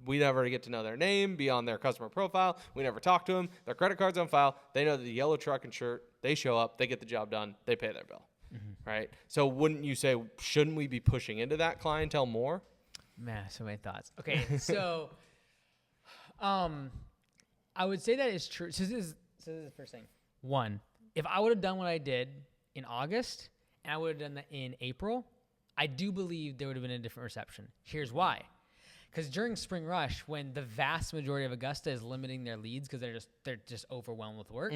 We never get to know their name beyond their customer profile. We never talk to them. Their credit card's on file. They know the yellow truck and shirt. They show up. They get the job done. They pay their bill. Right. So wouldn't you say, shouldn't we be pushing into that clientele more? Man, so many thoughts. Okay. So, I would say that is true. So this is the first thing. One, if I would have done what I did in August and I would have done that in April, I do believe there would have been a different reception. Here's why. Because during spring rush, when the vast majority of Augusta is limiting their leads because they're just overwhelmed with work,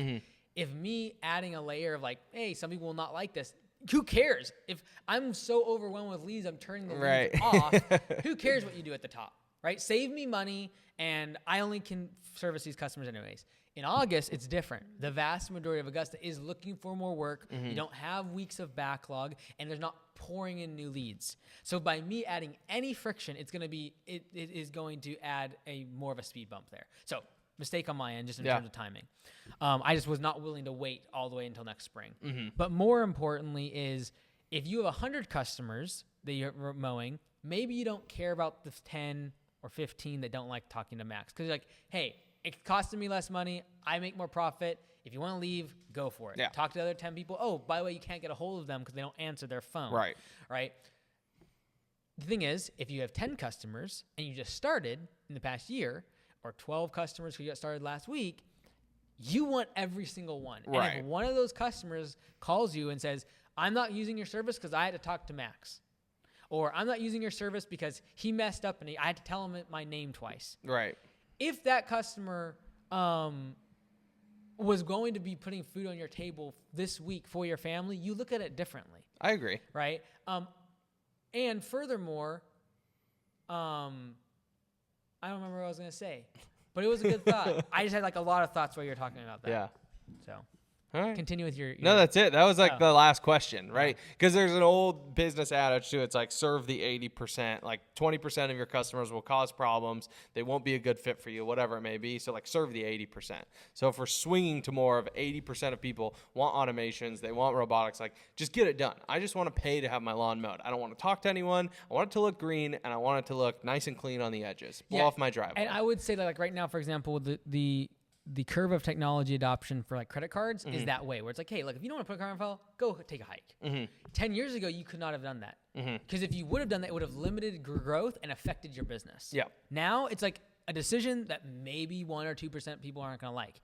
if me adding a layer of like, hey, some people will not like this, who cares? If I'm so overwhelmed with leads, I'm turning the leads off. Who cares what you do at the top, right? Save me money, and I only can service these customers anyways. In August, it's different. The vast majority of Augusta is looking for more work. You don't have weeks of backlog, and there's not pouring in new leads. So by me adding any friction, it is going to add more of a speed bump there. So mistake on my end, just in terms of timing. I just was not willing to wait all the way until next spring. But more importantly is, if you have 100 customers that you're mowing, maybe you don't care about the 10 or 15 that don't like talking to Max. Because you're like, hey, it's costing me less money. I make more profit. If you want to leave, go for it. Yeah. Talk to the other 10 people. Oh, by the way, you can't get a hold of them because they don't answer their phone. Right? The thing is, if you have 10 customers and you just started in the past year, or 12 customers who got started last week, you want every single one. And if one of those customers calls you and says, I'm not using your service because I had to talk to Max, or I'm not using your service because he messed up and I had to tell him my name twice. Right. If that customer was going to be putting food on your table this week for your family, you look at it differently. I agree. Right? And furthermore, I don't remember what I was going to say, but it was a good thought. I just had like a lot of thoughts while you were talking about that. Yeah. So all right. Continue with your No, that's it. That was like the last question, right? Because there's an old business adage too. It's like serve the 80%. Like 20% of your customers will cause problems. They won't be a good fit for you, whatever it may be. So like serve the 80%. So if we're swinging to more of 80% of people want automations, they want robotics, like just get it done. I just want to pay to have my lawn mowed. I don't want to talk to anyone. I want it to look green, and I want it to look nice and clean on the edges. Blow off my driveway. And I would say that like right now, for example, the curve of technology adoption for like credit cards is that way, where it's like, hey, look, if you don't want to put a car on file, go take a hike. 10 years ago, you could not have done that. Because if you would have done that, it would have limited growth and affected your business. Yeah. Now it's like a decision that maybe 1 or 2% people aren't going to like.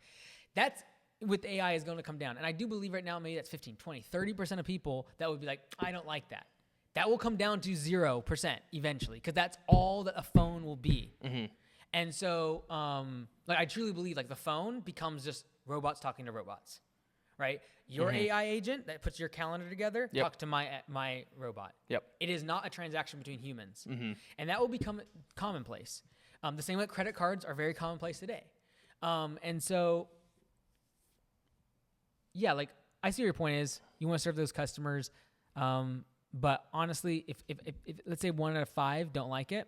That's with AI is going to come down. And I do believe right now, maybe that's 15, 20, 30% of people that would be like, I don't like that. That will come down to 0% eventually, because that's all that a phone will be. And so, like, I truly believe, like, the phone becomes just robots talking to robots, right? Your AI agent that puts your calendar together, talk to my robot. It is not a transaction between humans. And that will become commonplace. The same way credit cards are very commonplace today. And so, yeah, like, I see what your point is. You want to serve those customers. But honestly, if let's say 1 out of 5 don't like it,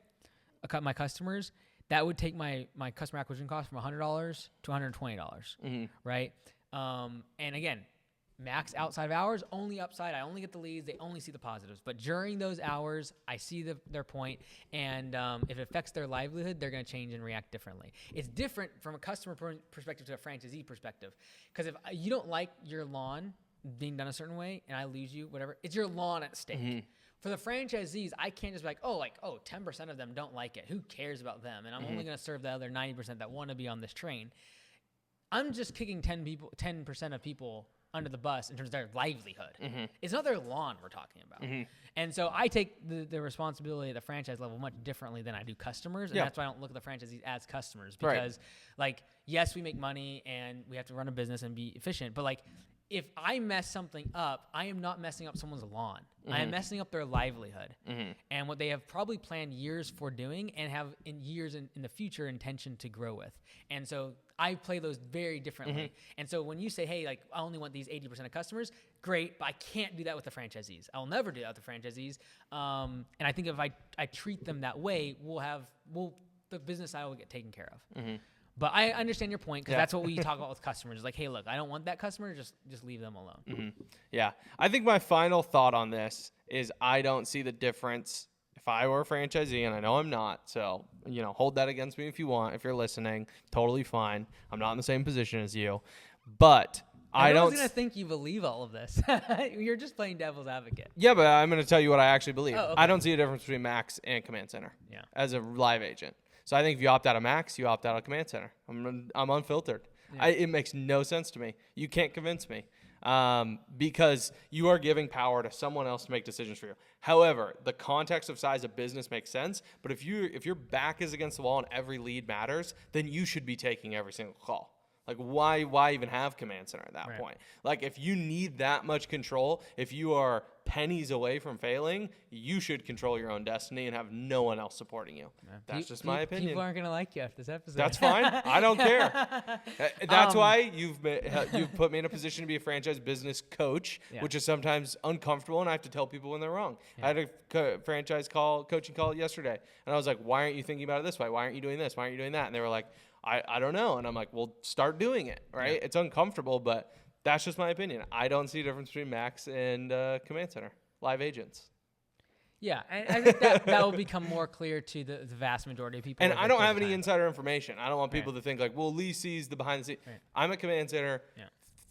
my customers, that would take my customer acquisition cost from $100 to $120, right? And again, max outside of hours, only upside. I only get the leads. They only see the positives. But during those hours, I see their point, and if it affects their livelihood, they're going to change and react differently. It's different from a customer perspective to a franchisee perspective, because if you don't like your lawn being done a certain way and I lose you, whatever, it's your lawn at stake. For the franchisees, I can't just be like, 10% of them don't like it. Who cares about them? And I'm only going to serve the other 90% that want to be on this train. I'm just kicking 10% of people under the bus in terms of their livelihood. It's not their lawn we're talking about. And so I take the responsibility at the franchise level much differently than I do customers. And that's why I don't look at the franchisees as customers, because like, yes, we make money and we have to run a business and be efficient, but like, if I mess something up, I am not messing up someone's lawn. I am messing up their livelihood and what they have probably planned years for doing and have in years in the future intention to grow with. And so I play those very differently. And so when you say, hey, like, I only want these 80% of customers, great, but I can't do that with the franchisees. I'll never do that with the franchisees. And I think if I treat them that way, the business side will get taken care of. But I understand your point, because that's what we talk about with customers. Like, hey, look, I don't want that customer. Just leave them alone. Yeah. I think my final thought on this is I don't see the difference if I were a franchisee, and I know I'm not. So, hold that against me if you want. If you're listening, totally fine. I'm not in the same position as you. But I don't. Everyone's going to think you believe all of this. You're just playing devil's advocate. Yeah, but I'm going to tell you what I actually believe. Oh, okay. I don't see a difference between Max and Command Center as a live agent. So I think if you opt out of Max, you opt out of Command Center. I'm unfiltered. It makes no sense to me. You can't convince me. because you are giving power to someone else to make decisions for you. However, the context of size of business makes sense. But if your back is against the wall and every lead matters, then you should be taking every single call. Like, why even have command center at that point? Like, if you need that much control, if you are pennies away from failing, you should control your own destiny and have no one else supporting you. That's just my opinion. People aren't going to like you after this episode. That's fine. I don't care. That's why you've put me in a position to be a franchise business coach, which is sometimes uncomfortable, and I have to tell people when they're wrong. I had a franchise coaching call yesterday, and I was like, why aren't you thinking about it this way? Why aren't you doing this? Why aren't you doing that? And they were like, I don't know. And I'm like, well, start doing it, right? It's uncomfortable, but that's just my opinion. I don't see a difference between Max and Command Center, live agents. Yeah, and I think that will become more clear to the vast majority of people. And I don't have any insider information. I don't want people to think like, well, Lee sees the behind the scenes. I'm at Command Center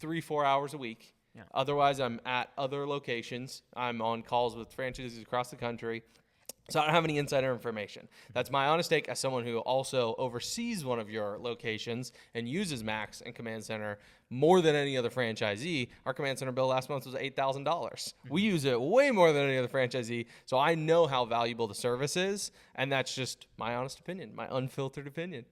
3-4 hours a week. Otherwise, I'm at other locations. I'm on calls with franchises across the country. So I don't have any insider information. That's my honest take as someone who also oversees one of your locations and uses Max and Command Center more than any other franchisee. Our Command Center bill last month was $8,000. We use it way more than any other franchisee. So I know how valuable the service is, and that's just my honest opinion, my unfiltered opinion.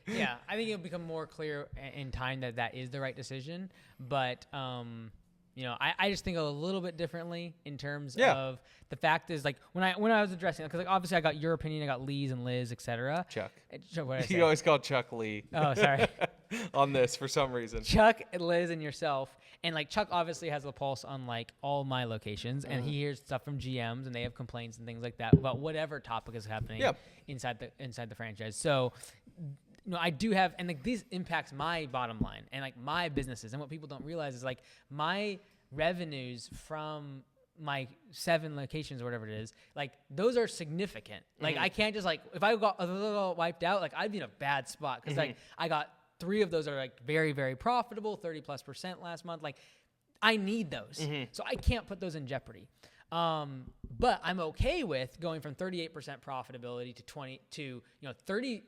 Yeah, I think it'll become more clear in time that is the right decision. But I just think a little bit differently in terms of the fact is, like, when I was addressing it, because like obviously I got your opinion, I got Lee's and Liz, etc. Chuck. What did I say? You always call Chuck Lee. Oh, sorry. On this for some reason. Chuck, Liz, and yourself. And like Chuck obviously has a pulse on like all my locations, and he hears stuff from GMs, and they have complaints and things like that about whatever topic is happening inside the franchise. So I do have, and like this impacts my bottom line and like my businesses. And what people don't realize is like my revenues from my 7 locations or whatever it is, like those are significant. Like I can't just like, if I got a little wiped out, like I'd be in a bad spot because like I got 3 of those are like very, very profitable, 30+% last month. Like I need those. So I can't put those in jeopardy. But I'm okay with going from 38% profitability to 35%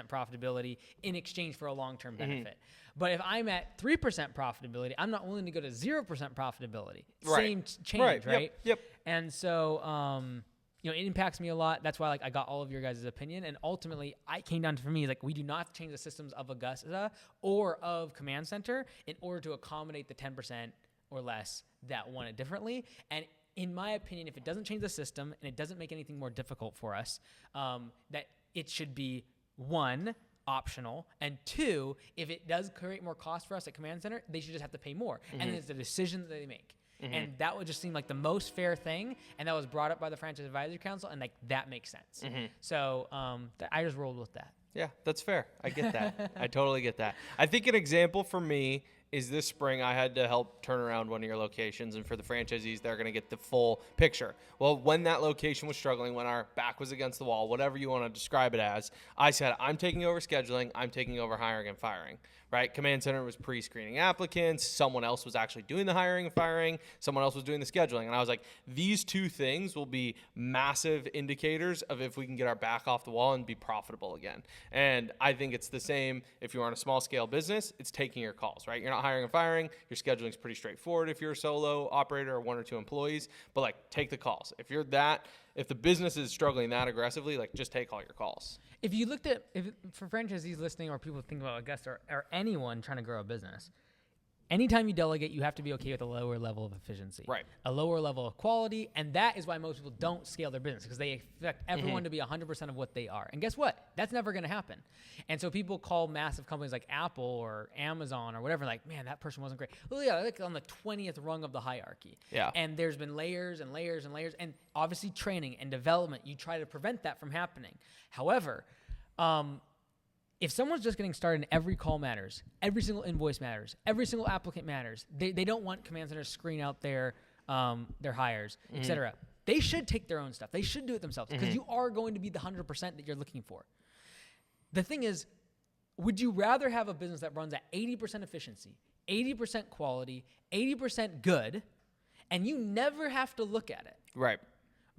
profitability in exchange for a long-term benefit. But if I'm at 3% profitability, I'm not willing to go to 0% profitability. Same change, right? Yep. And so, it impacts me a lot. That's why, like, I got all of your guys' opinion. And ultimately, I came down to, for me, like, we do not have to change the systems of Augusta or of Command Center in order to accommodate the 10% or less that want it differently. And in my opinion, if it doesn't change the system and it doesn't make anything more difficult for us, that it should be 1, optional, and 2, if it does create more cost for us at Command Center, they should just have to pay more. And it's a decision that they make. And that would just seem like the most fair thing, and that was brought up by the Franchise Advisory Council, and like that makes sense. So I just rolled with that. Yeah, that's fair. I get that. I totally get that. I think an example for me is this spring I had to help turn around one of your locations, and for the franchisees, they're going to get the full picture. Well, when that location was struggling, when our back was against the wall, whatever you want to describe it as, I said, I'm taking over scheduling, I'm taking over hiring and firing, right? Command Center was pre-screening applicants, someone else was actually doing the hiring and firing, someone else was doing the scheduling, and I was like, these 2 things will be massive indicators of if we can get our back off the wall and be profitable again. And I think it's the same if you're on a small scale business, it's taking your calls, right? You're not hiring and firing. Your scheduling is pretty straightforward if you're a solo operator or 1 or 2 employees, but like take the calls. If the business is struggling that aggressively, like just take all your calls. If you looked at, for franchisees listening or people thinking about Augusta or anyone trying to grow a business, anytime you delegate, you have to be okay with a lower level of efficiency, right? A lower level of quality, and that is why most people don't scale their business, because they expect everyone to be 100% of what they are. And guess what? That's never going to happen. And so people call massive companies like Apple or Amazon or whatever, like, man, that person wasn't great. Well, yeah, like on the 20th rung of the hierarchy. Yeah. And there's been layers and layers and layers, and obviously training and development. You try to prevent that from happening. However, if someone's just getting started and every call matters, every single invoice matters, every single applicant matters, they don't want Command Center to screen out their hires, et cetera. They should take their own stuff. They should do it themselves, because you are going to be the 100% that you're looking for. The thing is, would you rather have a business that runs at 80% efficiency, 80% quality, 80% good, and you never have to look at it? Right.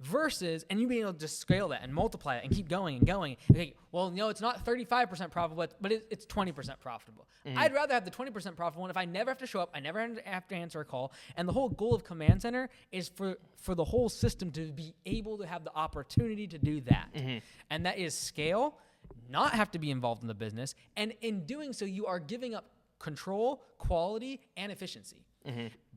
versus, and you being able to just scale that and multiply it and keep going and going. Okay, well, it's not 35% profitable, but it's 20% profitable. I'd rather have the 20% profitable one if I never have to show up, I never have to answer a call. And the whole goal of Command Center is for the whole system to be able to have the opportunity to do that. And that is scale, not have to be involved in the business. And in doing so, you are giving up control, quality, and efficiency.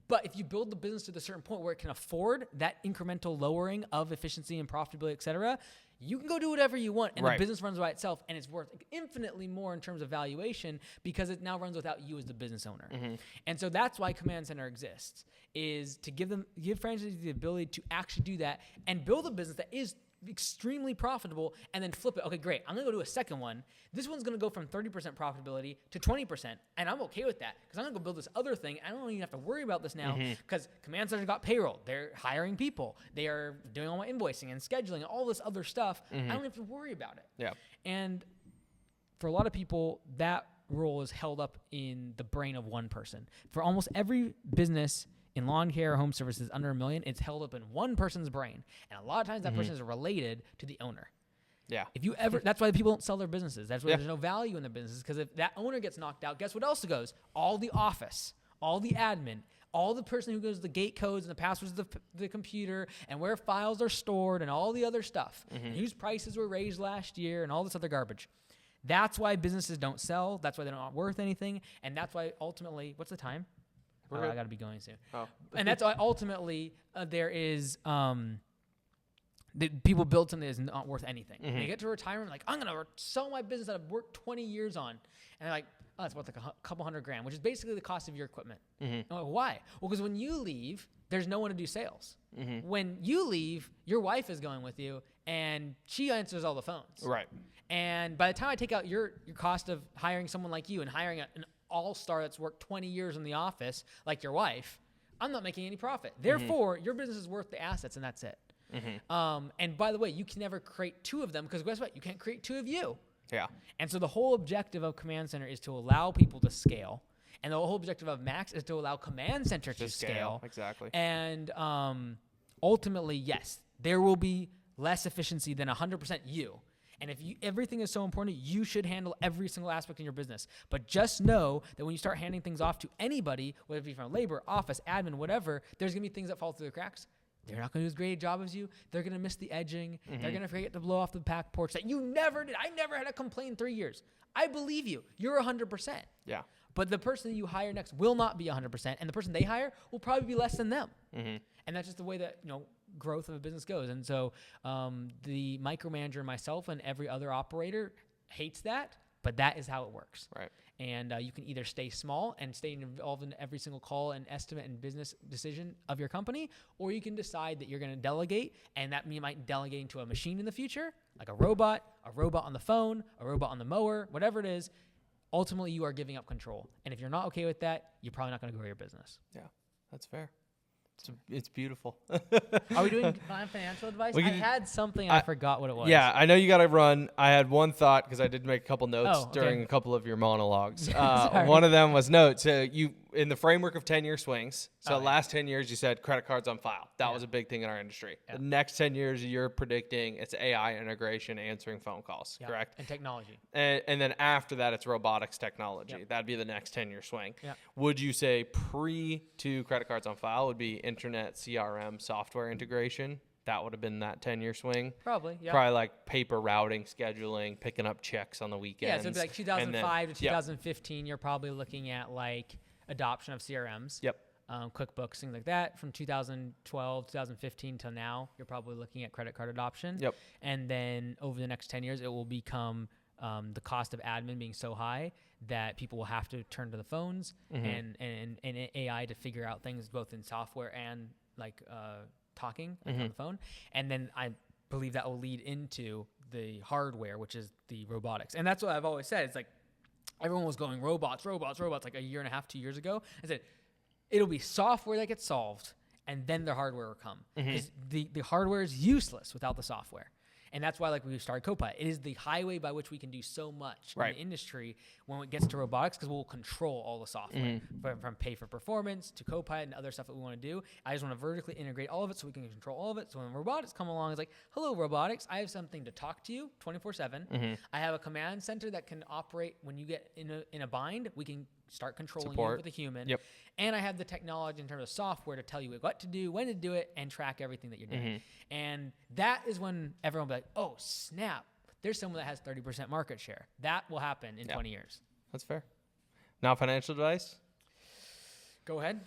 But if you build the business to a certain point where it can afford that incremental lowering of efficiency and profitability, et cetera, you can go do whatever you want, and the business runs by itself, and it's worth infinitely more in terms of valuation because it now runs without you as the business owner. And so that's why Command Center exists, is to give franchisees the ability to actually do that and build a business that is extremely profitable, and then flip it. Okay, great. I'm going to go do a second one. This one's going to go from 30% profitability to 20%, and I'm okay with that because I'm going to go build this other thing. I don't even have to worry about this now because Command Center's got payroll. They're hiring people. They are doing all my invoicing and scheduling and all this other stuff. I don't have to worry about it. Yeah. And for a lot of people, that role is held up in the brain of one person. For almost every business in lawn care or home services under $1 million, it's held up in one person's brain. And a lot of times that person is related to the owner. Yeah. If you ever, that's why people don't sell their businesses. That's why there's no value in their businesses. Because if that owner gets knocked out, guess what else goes? All the office, all the admin, all the person who goes the gate codes and the passwords of the computer and where files are stored and all the other stuff. And whose prices were raised last year and all this other garbage. That's why businesses don't sell. That's why they're not worth anything. And that's why ultimately, what's the time? I got to be going soon. And that's why ultimately there is people build something that is not worth anything. They get to retirement like, I'm going to sell my business that I've worked 20 years on. And they're like, oh, it's worth like a couple $100,000, which is basically the cost of your equipment. I'm like, why? Well, because when you leave, there's no one to do sales. When you leave, your wife is going with you, and she answers all the phones. Right. And by the time I take out your cost of hiring someone like you and hiring an all-star that's worked 20 years in the office, like your wife, I'm not making any profit. Therefore, your business is worth the assets, and that's it. And by the way, you can never create two of them because guess what? You can't create two of you. Yeah. And so the whole objective of Command Center is to allow people to scale. And the whole objective of Max is to allow Command Center to scale. Exactly. And ultimately, yes, there will be less efficiency than 100% you. And if everything is so important, you should handle every single aspect in your business. But just know that when you start handing things off to anybody, whether it be from labor, office, admin, whatever, there's going to be things that fall through the cracks. They're not going to do as great a job as you. They're going to miss the edging. They're going to forget to blow off the back porch that you never did. I never had a complaint in 3 years. I believe you. You're 100%. Yeah. But the person that you hire next will not be 100%, and the person they hire will probably be less than them. And that's just the way that growth of a business goes. And so the micromanager, myself, and every other operator hates that, but that is how it works. Right. And you can either stay small and stay involved in every single call and estimate and business decision of your company, or you can decide that you're going to delegate, and that you might delegate into a machine in the future, like a robot on the phone, a robot on the mower, whatever it is. Ultimately, you are giving up control. And if you're not okay with that, you're probably not going to grow your business. Yeah, that's fair. It's beautiful. Are we doing financial advice? I had something, I forgot what it was. Yeah, I know you got to run. I had one thought because I did make a couple notes during a couple of your monologues. One of them was notes. You in the framework of 10-year swings. So last 10 years, you said credit cards on file. That was a big thing in our industry. The next 10 years, you're predicting it's AI integration, answering phone calls, correct? And technology. And then after that, it's robotics technology. That'd be the next 10-year swing. Would you say pre to credit cards on file would be internet CRM software integration? That would have been that 10-year swing. Probably, yeah. Probably like paper routing, scheduling, picking up checks on the weekends. Yeah, so it'd be like 2005 to 2015, you're probably looking at like adoption of CRMs. QuickBooks, things like that. From 2012, 2015 till now, you're probably looking at credit card adoption. And then over the next 10 years, it will become the cost of admin being so high that people will have to turn to the phones and AI to figure out things both in software and like talking on the phone. And then I believe that will lead into the hardware, which is the robotics. And that's what I've always said. It's like everyone was going robots like a year and a half, 2 years ago. I said, it'll be software that gets solved, and then the hardware will come. Because the hardware is useless without the software. And that's why, like, we started Copilot. It is the highway by which we can do so much in the industry when it gets to robotics, because we'll control all the software from pay for performance to Copilot and other stuff that we want to do. I just want to vertically integrate all of it so we can control all of it. So when robotics come along, it's like, hello, robotics. I have something to talk to you 24/7. I have a command center that can operate when you get in a bind. We can start controlling you with a human. And I have the technology in terms of software to tell you what to do, when to do it, and track everything that you're doing. And that is when everyone will be like, oh, snap, there's someone that has 30% market share. That will happen in 20 years. That's fair. Non-financial advice? Go ahead.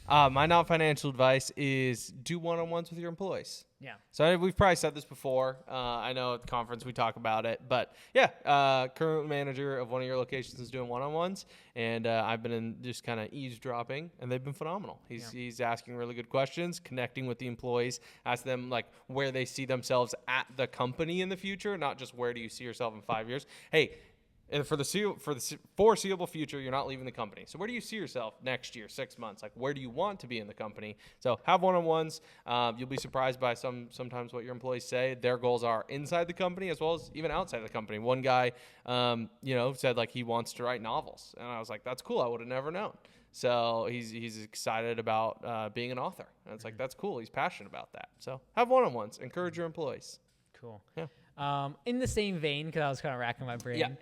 My non-financial advice is do one-on-ones with your employees. Yeah. So we've probably said this before. I know at the conference we talk about it, but yeah, current manager of one of your locations is doing one-on-ones, and I've been in just kind of eavesdropping, and they've been phenomenal. He's asking really good questions, connecting with the employees, ask them like where they see themselves at the company in the future, not just where do you see yourself in 5 years. Hey. And for the foreseeable future, you're not leaving the company. So where do you see yourself next year, 6 months? Like, where do you want to be in the company? So have one-on-ones. You'll be surprised by sometimes what your employees say. Their goals are inside the company as well as even outside the company. One guy, said like he wants to write novels, and I was like, that's cool. I would have never known. So he's excited about being an author, and it's like that's cool. He's passionate about that. So have one-on-ones. Encourage your employees. Cool. Yeah. In the same vein, because I was kind of racking my brain.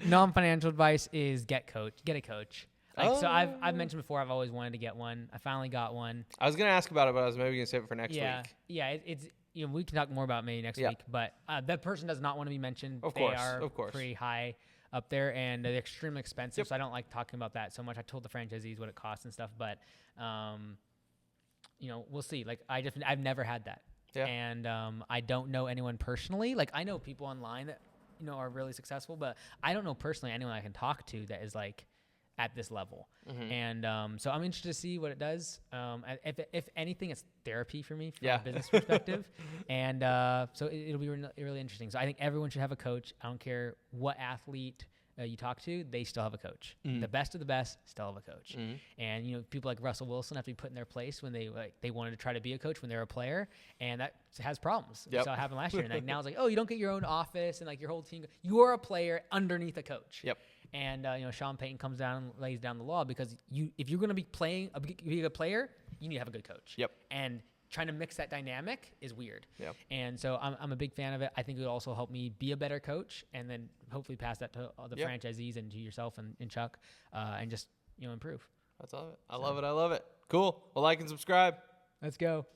Non-financial advice is get a coach. So I've mentioned before, I've always wanted to get one. I finally got one. I was gonna ask about it, but I was maybe gonna save it for next week. Yeah. It's we can talk more about maybe next week, but that person does not want to be mentioned. Of course, pretty high up there, and they're extremely expensive. So I don't like talking about that so much. I told the franchisees what it costs and stuff, but we'll see. Like I've never had that. Yeah. And I don't know anyone personally. Like I know people online that are really successful, but I don't know personally anyone I can talk to that is like at this level. And so I'm interested to see what it does. If anything, it's therapy for me from a business perspective. And so it'll be really interesting. So I think everyone should have a coach. I don't care what athlete you talk to, they still have a coach. The best of the best still have a coach. And people like Russell Wilson have to be put in their place when they wanted to try to be a coach when they were a player, and that has problems. We saw it happen last year. And like now it's like, oh, you don't get your own office and like your whole team. You are a player underneath a coach. And Sean Payton comes down and lays down the law, because if you're going to be playing be a good player, you need to have a good coach. And trying to mix that dynamic is weird. And so I'm a big fan of it. I think it would also help me be a better coach, and then hopefully pass that to all the franchisees and to yourself and Chuck, and just improve. That's all of it. I love it. Cool. Well, like and subscribe. Let's go.